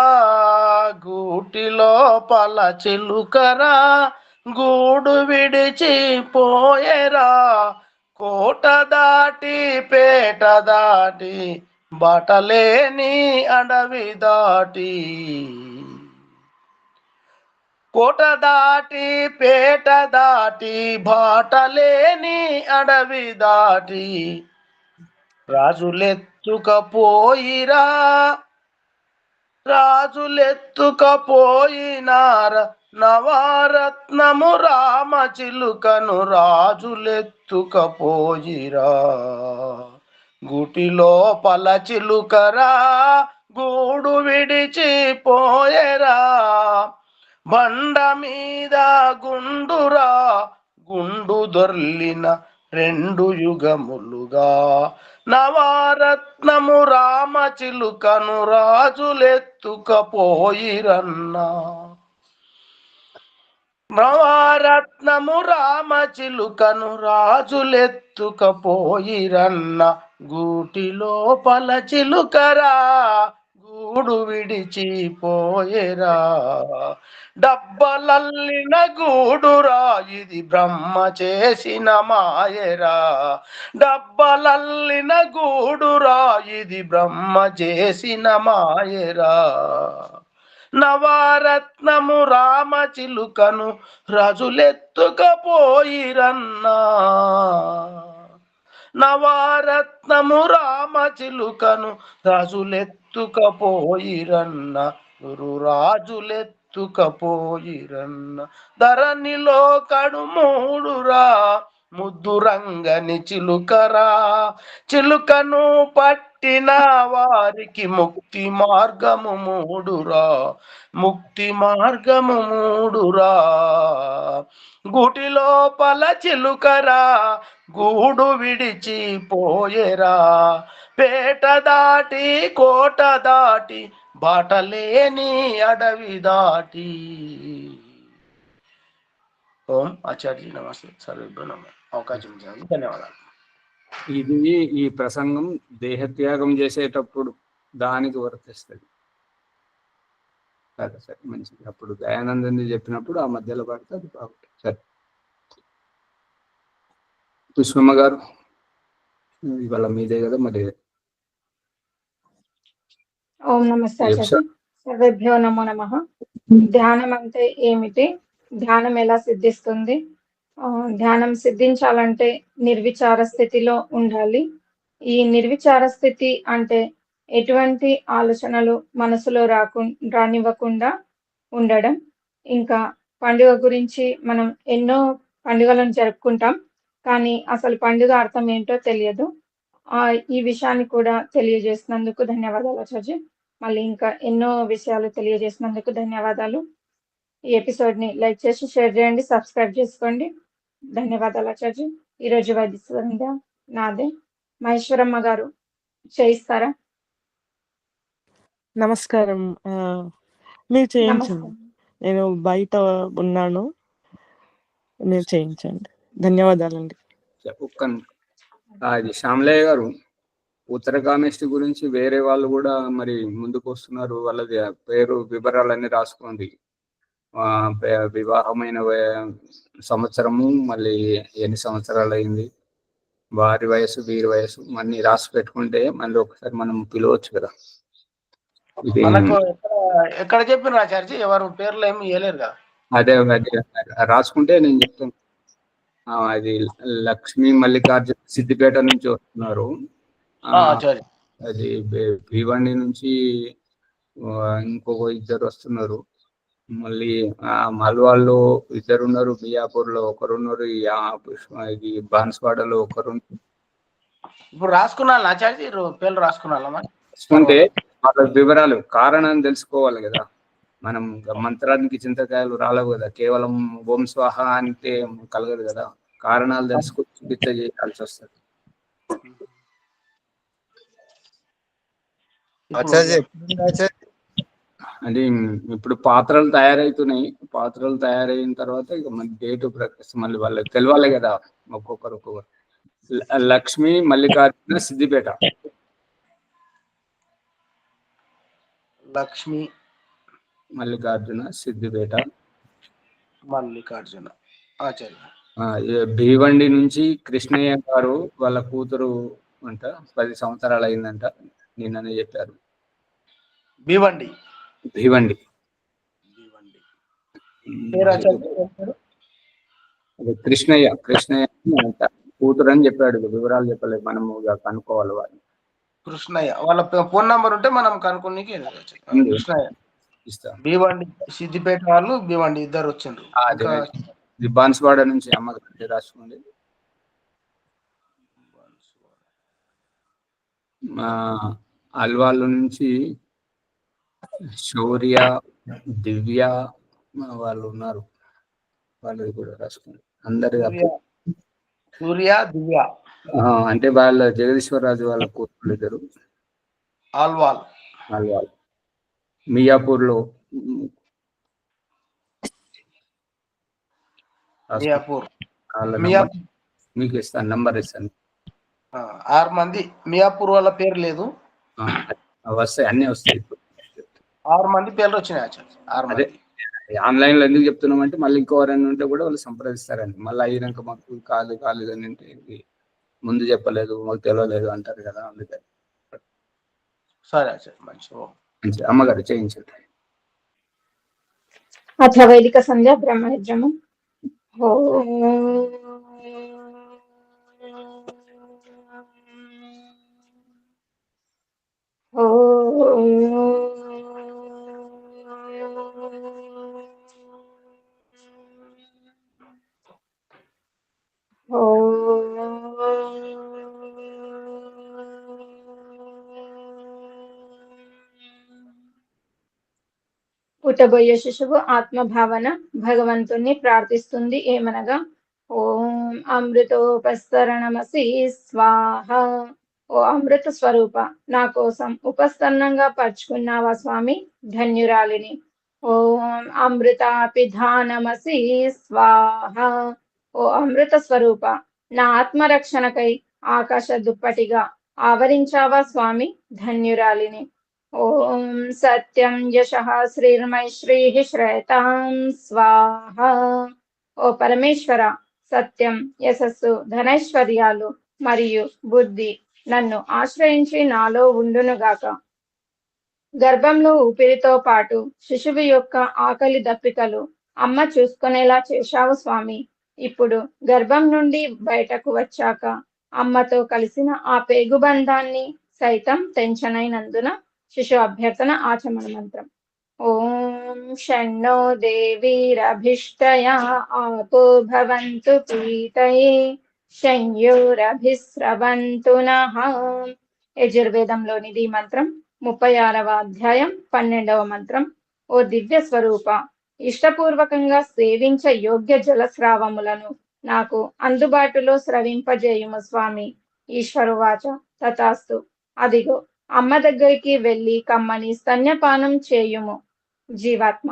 గూటిలో పల చిలుకరా గూడు విడిచి పోయరా, కోట దాటి పేట దాటి బటలేని అడవి దాటి, కోట దాటి పేట దాటి బాటలేని అడవి దాటి, రాజులెత్తుకపోయిరా రాజులెత్తుకపోయినార నవరత్నము రామ చిలుకను, రాజులెత్తుకపోయిరా, గుటిలో పల చిలుకరా గూడు విడిచి పోయరా, బండ మీద గుండురా గుండు దొర్లిన 2 యుగములుగా, నవరత్నము రామ చిలుకను రాజులెత్తుకపోయిరన్నా, నవరత్నము రామ చిలుకను రాజులెత్తుకపోయిరన్న, గూటిలో పల చిలుకరా గూడు విడిచి పోయేరా, డబ్బలల్లిన గూడురా ఇది బ్రహ్మ చేసిన మాయరా, డబ్బలల్లిన గూడురా ఇది బ్రహ్మ చేసిన మాయరా, నవరత్నము రామ చిలుకను రాజులెత్తుకపోయిరన్నా, నవరత్నము రామ చిలుకను రాజులెత్తుకపోయిరన్న, గురు రాజులెత్తుకపోయిరన్న, ధరణిలో కడుమూడురా ముద్దు రంగని చిలుకరా, చిలుకను పట్టిన వారికి ముక్తి మార్గము 3రా, ముక్తి మార్గము 3రా, గుటిలో పల చిలుకరా గూడు విడిచి పోయేరా, పేట దాటి కోట దాటి బాటలేని అడవి దాటి. ఓం ఆచార్య నమస్తే సర్వేభ్యో నమః. అవకాశం ఇచ్చినందుకు ధన్యవాదాలు. ఇది ఈ ప్రసంగం దేహత్యాగం చేసేటప్పుడు దానికి వర్తిస్తుంది సరే సరే మంచిది. అప్పుడు దయానందని చెప్పినప్పుడు ఆ మధ్యలో పడితే అది బాగుంటుంది. సరే పుష్పమ్మ గారు ఇవాళ మీదే కదా మరి. ఓం నమస్తే ఆచార్య. సర్వేభ్యో నమో నమః. ధ్యానం అంటే ఏమిటి? ధ్యానం ఎలా సిద్ధిస్తుంది? ధ్యానం సిద్ధించాలంటే నిర్విచార స్థితిలో ఉండాలి. ఈ నిర్విచార స్థితి అంటే ఎటువంటి ఆలోచనలు మనసులో రానివ్వకుండా ఉండడం. ఇంకా పండుగ గురించి మనం ఎన్నో పండుగలను జరుపుకుంటాం, కానీ అసలు పండుగ అర్థం ఏంటో తెలియదు. ఈ విషయాన్ని కూడా తెలియజేసినందుకు ధన్యవాదాలు ఆచార్య. మళ్ళీ ఇంకా ఎన్నో విషయాలు తెలియజేసినందుకు ధన్యవాదాలు. ఈ ఎపిసోడ్ని లైక్ చేసి షేర్ చేయండి, సబ్స్క్రైబ్ చేసుకోండి. ధన్యవాదాలు ఆచార్య. ఈరోజు వైద్య సంధ్య నాదే. మహేశ్వరమ్మ గారు చేయిస్తారా? నమస్కారం. మీరు చేయించండి, నేను బయట ఉన్నాను, మీరు చేయించండి. ధన్యవాదాలండి. అది శ్యామలయ్య గారు, ఉత్తరకామిష్టి గురించి వేరే వాళ్ళు కూడా మరి ముందుకు వస్తున్నారు. వాళ్ళది పేరు వివరాలన్నీ రాసుకోండి. వివాహమైన సంవత్సరము, మళ్ళీ ఎన్ని సంవత్సరాలు అయింది, వారి వయసు వీరి వయసు అన్ని రాసి పెట్టుకుంటే మళ్ళీ ఒకసారి మనం పిలవచ్చు కదా. ఇది ఎక్కడ చెప్పిన ఆచార్య, ఎవరు పేర్లు ఏమి ఇవ్వలేరు కదా. అదే రాసుకుంటే నేను చెప్తాను. అది లక్ష్మీ మల్లికార్జున సిద్దిపేట నుంచి వస్తున్నారు. అది భీవండి నుంచి ఇంకొక ఇద్దరు వస్తున్నారు. మళ్ళీ మల్వాల్లో ఇద్దరు ఉన్నారు, మియాపూర్ లో ఒకరు ఉన్నారు, ఇది బాన్స్వాడలో ఒకరు. ఇప్పుడు రాసుకున్నాను ఆచార్య, పేర్లు రాసుకుంటే వాళ్ళ వివరాలు కారణాన్ని తెలుసుకోవాలి కదా. మనం మంత్రానికి చింతకాయలు రాలేవు కదా, కేవలం ఓం స్వాహ అంటే కలగదు కదా. కారణాలు తెలుసుకుని చికిత్స చేయాల్సి వస్తుంది. అది ఇప్పుడు పాత్రలు తయారవుతున్నాయి. పాత్రలు తయారైన తర్వాత ఇక మన డేటు ప్రకాశం మళ్ళీ వాళ్ళకి తెలవాలి కదా. ఒక్కొక్కరు లక్ష్మీ మల్లికార్జున సిద్దిపేట. లక్ష్మీ మల్లికార్జున సిద్దిపేట. మల్లికార్జున ఆచార్య. భీవండి నుంచి కృష్ణయ్య గారు, వాళ్ళ కూతురు అంట 10 సంవత్సరాలు అయిందంట, నిన్ననే చెప్పారు. భీవండి కృష్ణయ్య కూతురు అని చెప్పాడు. వివరాలు చెప్పలేదు, మనం కనుక్కోవాలి వాళ్ళు. కృష్ణయ్య వాళ్ళ ఫోన్ నంబర్ ఉంటే మనం కనుక్కోనికి. కృష్ణయ్య భీవండి సిద్దిపేట వాళ్ళు, భీవండి ఇద్దరు వచ్చిండ్రు. బాన్స్వాడ నుంచి అమ్మగారి రాసుకోండి. అల్వాళ్ళ నుంచి శౌర్య, దివ్య వాళ్ళు ఉన్నారు, వాళ్ళది కూడా రాసుకోండి. అందరి సూర్య, దివ్య అంటే వాళ్ళ జగదీశ్వరరాజు వాళ్ళ కూతురు ఇద్దరు. ఆల్వాల్ మియాపూర్ లో మీకు ఇస్తాను, నంబర్ ఇస్తాను. 6 మంది మియాపూర్ వాళ్ళ పేరు లేదు, వస్తాయి, అన్ని వస్తాయి. 6 మంది పేర్లు వచ్చినాయి. అదే ఆన్లైన్ లో ఎందుకు చెప్తున్నాం అంటే మళ్ళీ ఇంకోవరైనా ఉంటే కూడా వాళ్ళు సంప్రదిస్తారండి. మళ్ళీ అయినాక మాకు కాలేదు అని అంటే ముందు చెప్పలేదు, మాకు తెలియలేదు అంటారు కదా. అందుకని సరే మంచి అమ్మగారు చేయించండి. అథ వైదిక సంధ్య బ్రహ్మయజ్ఞము. పుట్టబోయే శిశువు ఆత్మభావన భగవంతుణ్ణి ప్రార్థిస్తుంది ఏమనగా, ఓం అమృతోపస్తరణమసి స్వాహ, ఓ అమృత స్వరూప, నా కోసం ఉపస్తన్నంగా పరుచుకున్నావా స్వామి, ధన్యురాలిని. ఓం అమృతాపిధానమసి స్వాహ. ఓ అమృత స్వరూప, నా ఆత్మరక్షణకై ఆకాశ దుప్పటిగా ఆవరించావా స్వామి, ధన్యురాలిని. ఓం సత్యం యశః శ్రీర్మైశ్రీః శ్రేతాం స్వాహ. ఓ పరమేశ్వర, సత్యం, యశస్సు, ధనైశ్వర్యాలు మరియు బుద్ధి నన్ను ఆశ్రయించి నాలో ఉండునుగాక. గర్భంలో ఊపిరితో పాటు శిశువు యొక్క ఆకలి దప్పికలు అమ్మ చూసుకునేలా చేశావు స్వామి. ఇప్పుడు గర్భం నుండి బయటకు వచ్చాక అమ్మతో కలిసిన ఆ పేగుబంధాన్ని సైతం తెంచనైనందున శిశు అభ్యర్థన ఆచమన మంత్రం. ఓం షణ్ణో దేవీరభిష్టయా ఆపో భవంతు పీతయే శంయోరభిస్రవంతు నః. యజుర్వేదంలోనిది మంత్రం 36వ అధ్యాయం 12వ మంత్రం. ఓ దివ్య స్వరూప, ఇష్టపూర్వకంగా సేవించ యోగ్య జలస్రావములను నాకు అందుబాటులో స్రవింపజేయుము స్వామి. ఈశ్వరువాచ తథాస్తు. అదిగో అమ్మ దగ్గరికి వెళ్ళి కమ్మని స్తన్యపానం చేయుము జీవాత్మ.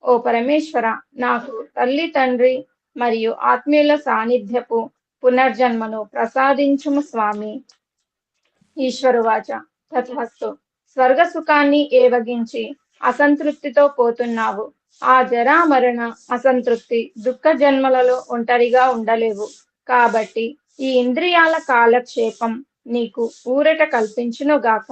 ఓ పరమేశ్వర, నాకు తల్లి తండ్రి మరియు ఆత్మీయుల సాన్నిధ్యపు పునర్జన్మను ప్రసాదించుము స్వామి. ఈశ్వరువాచ తథాస్తు. స్వర్గ సుఖాన్ని ఏవగించి అసంతృప్తితో పోతున్నావు. ఆ జరామరణ అసంతృప్తి దుఃఖ జన్మలలో ఒంటరిగా ఉండలేవు. కాబట్టి ఈ ఇంద్రియాల కాలక్షేపం నీకు ఊరట కల్పించునుగాక.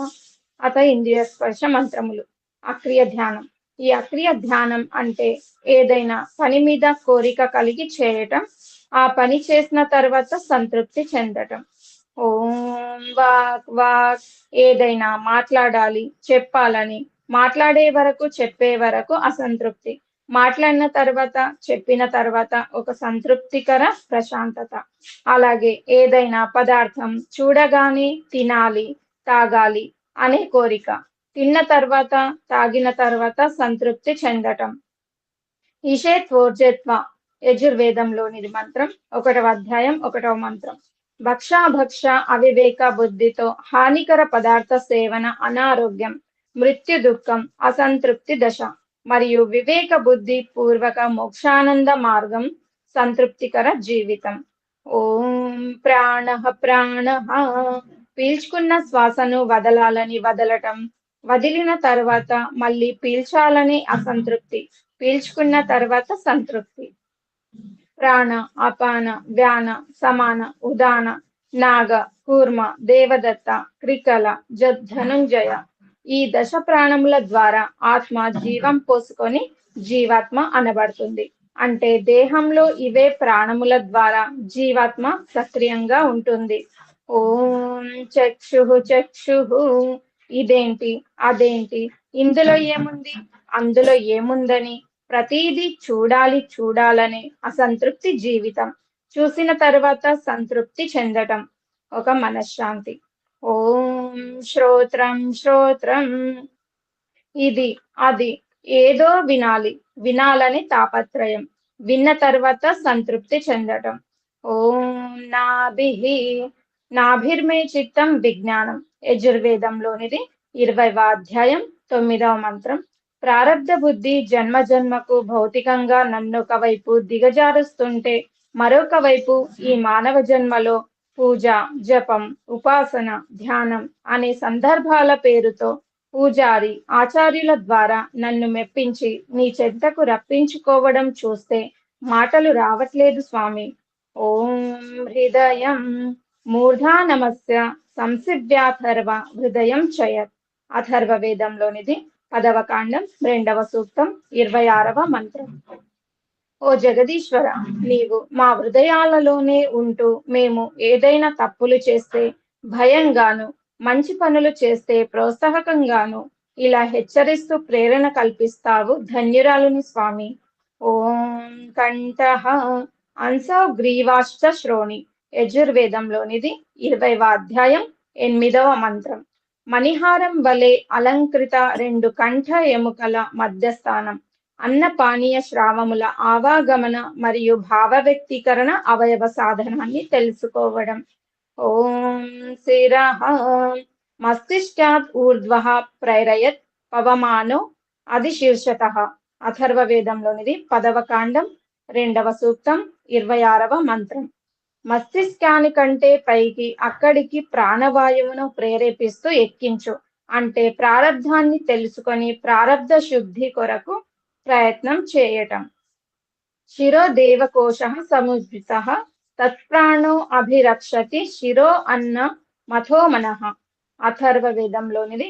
అత ఇంద్రియ స్పర్శ మంత్రములు. అక్రియ ధ్యానం. ఈ అక్రియ ధ్యానం అంటే ఏదైనా పని మీద కోరిక కలిగి చేయటం, ఆ పని చేసిన తర్వాత సంతృప్తి చెందటం. ఓం వాక్ వాక్, ఏదైనా మాట్లాడాలి, చెప్పాలని, మాట్లాడే వరకు, చెప్పే వరకు అసంతృప్తి, మాట్లాడిన తర్వాత, చెప్పిన తర్వాత ఒక సంతృప్తికర ప్రశాంతత. అలాగే ఏదైనా పదార్థం చూడగానే తినాలి, తాగాలి అనే కోరిక, తిన్న తర్వాత, తాగిన తర్వాత సంతృప్తి చెందటం. ఈషేత్వోర్జత్వ యజుర్వేదంలోనిది మంత్రం 1వ అధ్యాయం 1వ మంత్రం. భక్షాభక్ష అవివేక బుద్ధితో హానికర పదార్థ సేవన అనారోగ్యం, మృత్యు దుఃఖం, అసంతృప్తి దశ మరియు వివేక బుద్ధి పూర్వక మోక్షానంద మార్గం, సంతృప్తికర జీవితం. ఓం ప్రాణః ప్రాణః. పీల్చుకున్న శ్వాసను వదలాలని వదలటం, వదిలిన తర్వాత మళ్ళీ పీల్చాలని అసంతృప్తి, పీల్చుకున్న తర్వాత సంతృప్తి. ప్రాణ, అపాన, వ్యాన, సమాన, ఉదాన, నాగ, కూర్మ, దేవదత్త, క్రికల, ధనుంజయ. ఈ దశ ప్రాణముల ద్వారా ఆత్మ జీవం పోసుకొని జీవాత్మ అనబడుతుంది. అంటే దేహంలో ఇవే ప్రాణముల ద్వారా జీవాత్మ సక్రియంగా ఉంటుంది. ఓం చక్షుహు చక్షుహు. ఇదేంటి, అదేంటి, ఇందులో ఏముంది, అందులో ఏముందని ప్రతిదీ చూడాలి చూడాలని అసంతృప్తి జీవితం. చూసిన తర్వాత సంతృప్తి చెందటం ఒక మనశ్శాంతి. ఓం శ్రోత్రం శ్రోత్రం. ఇది అది ఏదో వినాలి, వినాలని తాపత్రయం, విన్న తర్వాత సంతృప్తి చెందటం. ఓం నాభిహి. నాభిర్మే చిత్తం విజ్ఞానం. యజుర్వేదంలోనిది 20వ అధ్యాయం 9వ మంత్రం. ప్రారబ్ధ బుద్ధి జన్మ జన్మకు భౌతికంగా నన్నొక వైపు దిగజారుస్తుంటే, మరొక వైపు ఈ మానవ జన్మలో పూజ, జపం, ఉపాసన, ధ్యానం అనే సందర్భాల పేరుతో పూజారి, ఆచార్యుల ద్వారా నన్ను మెప్పించి నీ చెంతకు రప్పించుకోవడం చూస్తే మాటలు రావట్లేదు స్వామి. ఓం హృదయం మూర్ధానమస్య సంసివ్యాథర్వ హృదయం చయత్. అథర్వ వేదంలోనిది 10వ కాండం 2వ సూక్తం 26వ మంత్రం. ఓ జగదీశ్వర, నీవు మా హృదయాలలోనే ఉంటూ మేము ఏదైనా తప్పులు చేస్తే భయంగాను, మంచి పనులు చేస్తే ప్రోత్సాహకంగాను ఇలా హెచ్చరిస్తూ ప్రేరణ కల్పిస్తావు. ధన్యురాలుని స్వామి. ఓం కంఠః అంసౌ గ్రీవాశ్చ శ్రోణి. యజుర్వేదంలోనిది 20వ అధ్యాయం 8వ మంత్రం. మణిహారం వలె అలంకృత 2 కంఠ ఎముకల మధ్యస్థానం, అన్న పానీయ శ్రావముల ఆవాగమన మరియు భావ వ్యక్తీకరణ అవయవ సాధనాన్ని తెలుసుకోవడం. ఓం శిరః మస్తిష్కాత్ ఊర్ధ్వః ప్రైరయత్ పవమానో అధిశీర్షతః. అథర్వ వేదంలోనిది 10వ కాండం 2వ సూక్తం 26వ మంత్రం. మస్తిష్కానికంటే పైకి అక్కడికి ప్రాణవాయువును ప్రేరేపిస్తూ ఎక్కించు. అంటే ప్రారబ్ధాన్ని తెలుసుకొని ప్రారబ్ధ శుద్ధి కొరకు ప్రయత్నం చేయటం. శిరో దేవకోశః సముజ్జితః తత్ప్రాణో అభిరక్షతి శిరో అన్న మథో మనః. అథర్వ వేదంలోనిది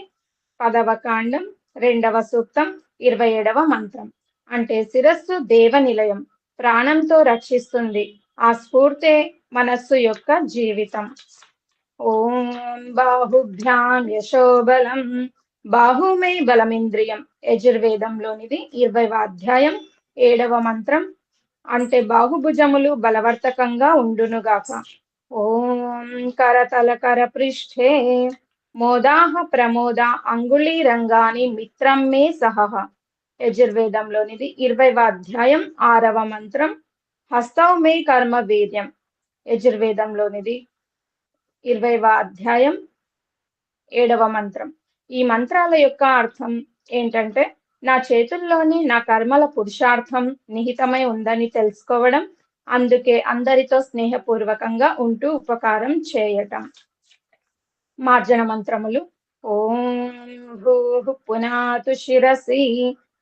10వ కాండం 2వ సూక్తం 27వ మంత్రం. అంటే శిరస్సు దేవ నిలయం, ప్రాణంతో రక్షిస్తుంది. ఆ స్ఫూర్తే మనస్సు యొక్క జీవితం. ఓం బాహుభ్యాం యశోబలం బాహుమే బలమింద్రియం. యజుర్వేదంలోనిది 20వ అధ్యాయం 7వ మంత్రం. అంటే బాహుభుజములు బలవర్తకంగా ఉండునుగాక. ఓం కరతల కర పృష్ఠే మోదాహ ప్రమోద అంగుళీ రంగాని మిత్రం మే సహః. యజుర్వేదంలోనిది 20వ అధ్యాయం 6వ మంత్రం. హస్తౌ మే కర్మ వీర్యం. యజుర్వేదంలోనిది 20వ అధ్యాయం 7వ మంత్రం. ఈ మంత్రాల యొక్క అర్థం ఏంటంటే నా చేతుల్లోని నా కర్మల పురుషార్థం నిహితమై ఉందని తెలుసుకోవడం, అందుకే అందరితో స్నేహపూర్వకంగా ఉంటూ ఉపకారం చేయటం. మార్జన మంత్రములు. ఓం భూః పునాతు శిరసి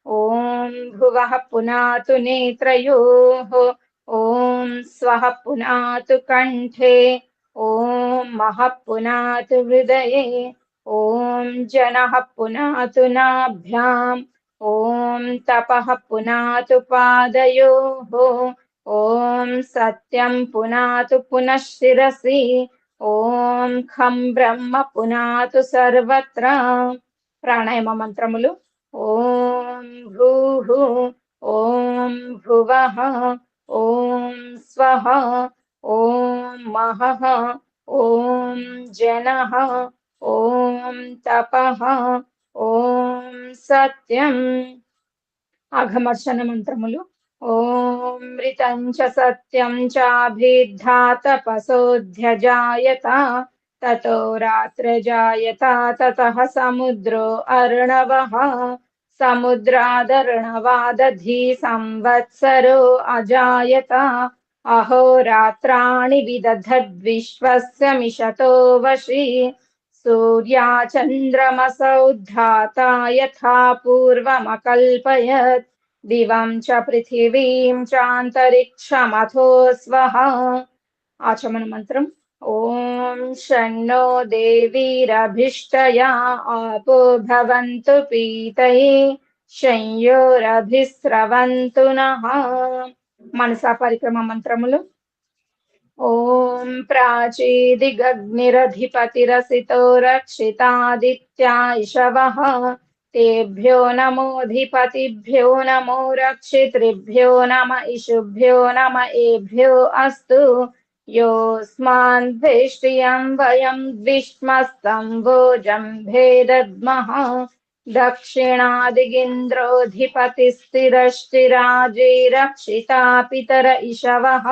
ఓం భువః పునాతు నేత్రయోః ఓం స్వః పునాతు కంఠే ఓం మహః పునాతు హృదయే ఓం జనః పునాతు నాభ్యాం ఓం తపః పునాతు పాదయోః ఓం సత్యం పునాతు పునః శిరసి ఓం ఖం బ్రహ్మ పునాతు సర్వత్ర. ప్రాణాయామ మంత్రములు. ఓం భూః ఓం భువః ఓం స్వః ఓం మహః ఓం జనః ఓం తపః ఓం సత్యం. ఆఘమర్షణ మంత్రములు. ఓం మృతం చ సత్యం చాభిద్ధా తపసోధ్యజాయత తతో రాత్రజాయత తతః సముద్రో అర్ణవః సముద్రాదర్ణవాదధి సంవత్సరో అజాయత అహోరాత్రాణి విదధద్విశ్వస్య మిషతో వశి సూర్యాచంద్రమసౌద్ధాతా యథా పూర్వమకల్పయత్ దివం చ పృథివీం చాంతరిక్షమథో స్వః. ఆచమన మంత్రం. ఓం షన్నో దేవీరభిష్టయా ఆపో భవంతు పీతయే శంయోరభిస్రవంతు నః. మనసా పరిక్రమ మంత్రములు. ఓం ప్రాచీదిగగ్నిరధిపతిరసితో రక్షితాదిత్యా ఇషవః తేభ్యో నమోధిపతిభ్యో నమో రక్షితృభ్యో నమ ఇషుభ్యో నమ ఏభ్యో అస్తు యోస్మాన్ ద్వేష్టియం వయం ద్విష్మస్తం వోజంభేదద్మః దక్షిణాదిగింద్రోధిపతిస్థిరశ్చిరాజే రక్షితా పితర ఇషవః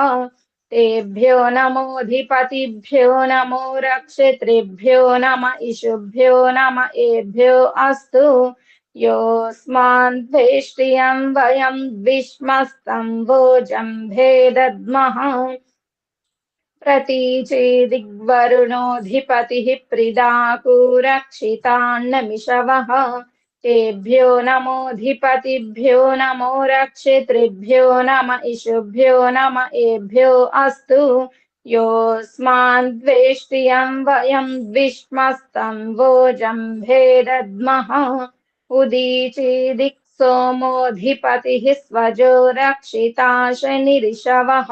తేభ్యో నమోధిపతిభ్యో నమో రక్షితృభ్యో నమ ఇషుభ్యో నమ ఏభ్యో అస్తు యోస్మాన్ ద్వేష్టియం వయం ద్విష్మస్తం వోజంభేదద్మః ప్రతీచేదిగ్వరుణోధిపతిః ప్రిదాకు రక్షితాన్నమిషవః తేభ్యో నమోధిపతిభ్యో నమో రక్షితృభ్యో నమ ఇషుభ్యో నమ ఏభ్యో అస్తు యోస్మాన్ ద్వేష్టియం వయం ద్విష్మస్తం వోజంభేదద్మః ఉదీచేదిక్ సోమోధిపతిః స్వజో రక్షితా శనిరిషవః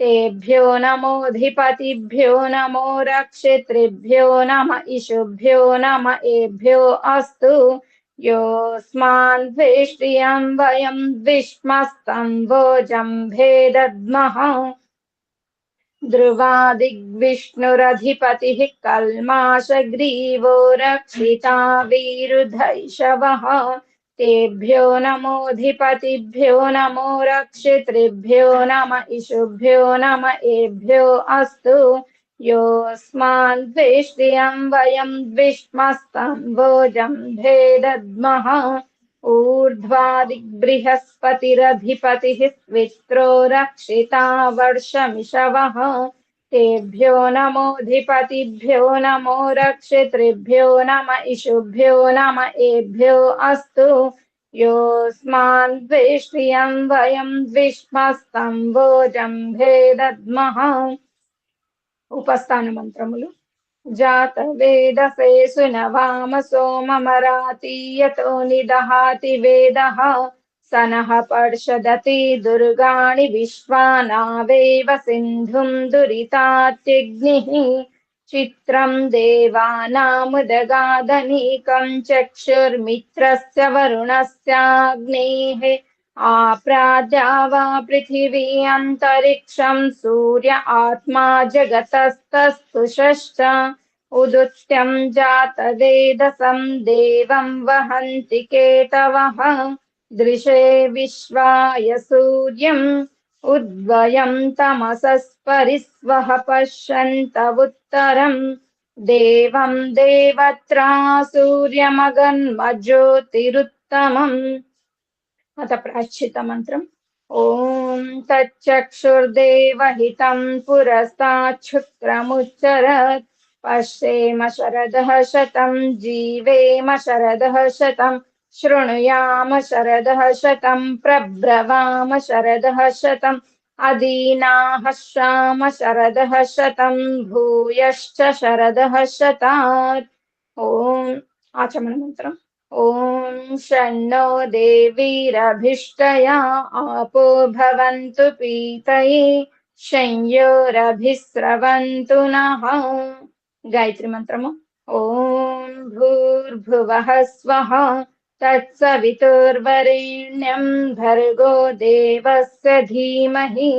తేభ్యో నమోధిపతిభ్యో నమో రక్షితృభ్యో నమ ఇషుభ్యో నమ ఏభ్యో అస్తు యోస్మాన్ ద్వేష్టియం వయం ద్విష్మస్తం వోజంభేదద్మః ధ్రువాదిగ్విష్ణురధిపతిః కల్మాషగ్రీవో రక్షితా వీరుధైషవః తేభ్యో నమోధిపతిభ్యో నమో రక్షితృభ్యో నమ ఇషుభ్యో నమ ఏభ్యో అస్తు योऽस्मान् द्वेष्ट्रियं वयं द्विष्मस्तं भोजं भेदद्मः ऊर्ध्वादिग्बृहस्पतिरधिपतिः स्वित्रो रक्षिता वर्षमिषवः तेभ्यो नमोऽधिपतिभ्यो नमो रक्षितृभ्यो नम इषुभ्यो नम एभ्यो अस्तु योऽस्मान् द्वेष्ट्रियं वयं द्विष्मस्तं भोजं भेदद्मः उपस्थान మంత్రములు जात वेदसे सुनवाम सोममराति यतो निदहाति वेदः सनः पर्षदति दुर्गाणि विश्वानावेव सिन्धुं दुरितात्यग्निः चित्रं देवानामुदगादनीकं चक्षुर्मित्रस्य वरुणस्याग्नेः आप्राद्यावा पृथिवी अन्तरिक्षं सूर्य आत्मा जगतस्तस्तुषश्च उदुत्यं जातवेदसं देवं वहन्ति केतवः दृशे विश्वाय सूर्यम् उद्वयं तमसस्परिस्वः पश्यन्तवुत्तरम् देवं देवत्रा सूर्यमगन्मज्योतिरुत्तमम् अथ प्राश्चित मंत्रम ओम तच्चक्षुर्देवहितं पुरस्ताच्छुक्रमुच्चरत् पश्येम शरदः शतं जीवेम शरदः शतं शृणुयाम शरदः शतं प्रब्रवाम शरदः शतं अदीनाः श्याम शरदः शतं भूयश्च शरदः शतात् ओम आचमन मंत्रम ओम शन्नो देवीरभिष्टया आपो भवन्तु पीतये शंयोरभिस्रवन्तु नः गायत्री मंत्रము ओम भूर्भुवः स्वः तत्सवितुर्वरेण्यं भर्गो देवस्य धीमहि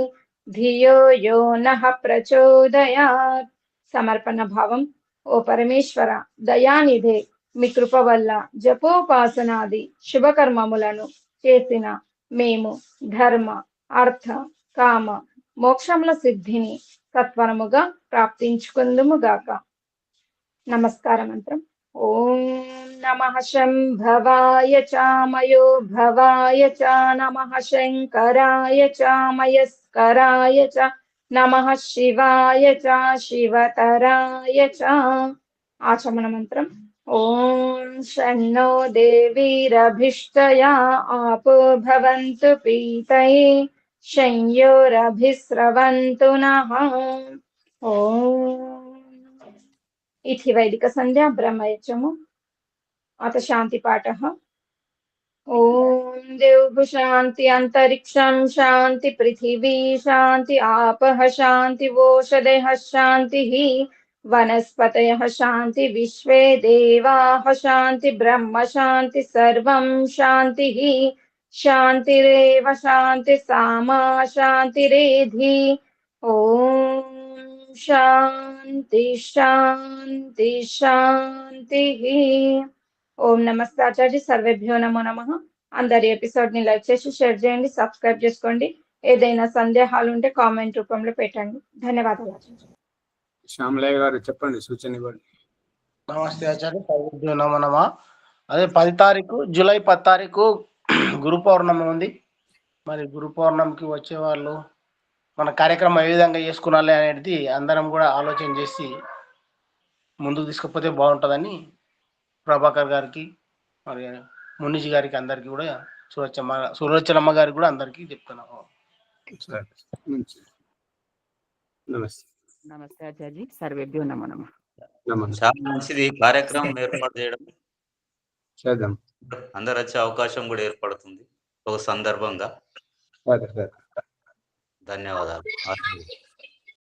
धियो यो नः प्रचोदयात् సమర్పణ భావం ఓ పరమేశ్వర దయానిధే మీ కృప వల్ల జపోపాసనాది శుభకర్మములను చేసిన మేము ధర్మ అర్థ కామ మోక్షముల సిద్ధిని సత్వరముగా ప్రాప్తించుకుందుముగాక నమస్కార మంత్రం ఓం నమః శంభవాయ చామయో భవాయ చ నమః శంకరాయ చామయస్కరాయ చ నమః శివాయ చ శివతరాయ చ ఆచమన మంత్రం ఓం శన్నో దేవీరభిష్టయా ఆపో భవంతు పీతయే శంయోరభిస్రవంతు నః ఓం इति वैदिक संध्या ब्रह्मयज्ञము अथ शांति पाठः ओम देवभु शांति अंतरिक्षं शांति पृथिवी शांति आपः शांति वोषधयः शांतिः वनस्पतयः शांति विश्वे देवाः शांति ब्रह्म शांति सर्वं शांतिः शांतिरेव शांति सामा शांतिरेधि ओम शांति शांति शांति ఓం నమస్తే ఆచార్య సర్వేభ్యో నమో నమః అందరి ఎపిసోడ్ ని లైక్ చేసి షేర్ చేయండి సబ్స్క్రైబ్ చేసుకోండి ఏదైనా సందేహాలు ఉంటే కామెంట్ రూపంలో పెట్టండి ధన్యవాదాలు ఆచార్య శ్యామలయ్య గారు చెప్పండి సూచన ఇవ్వండి నమస్తే ఆచార్య సర్వేభ్యో నమో నమః అదే 10 తారీఖు జూలై 10 తారీఖు గురు పౌర్ణమి ఉంది మరి గురు పౌర్ణమికి వచ్చే వాళ్ళు మన కార్యక్రమం ఏ విధంగా చేసుకునాలి అనేది అందరం కూడా ఆలోచన చేసి ముందుకు తీసుకుపోతే బాగుంటుందని ప్రభాకర్ గారికి మరి మునిజీ గారికి అందరికి కూడా సులోచనమ్మ గారికి కూడా అందరికి చెప్తున్నాము నమస్తే నమస్తే ఆచార్య సర్వేభ్యో నమో నమః చాలా మంచిది కార్యక్రమం ఏర్పాటు చేయడం చేద్దాం అందరు వచ్చే అవకాశం కూడా ఏర్పడుతుంది ఒక సందర్భంగా సరే ధన్యవాదాలు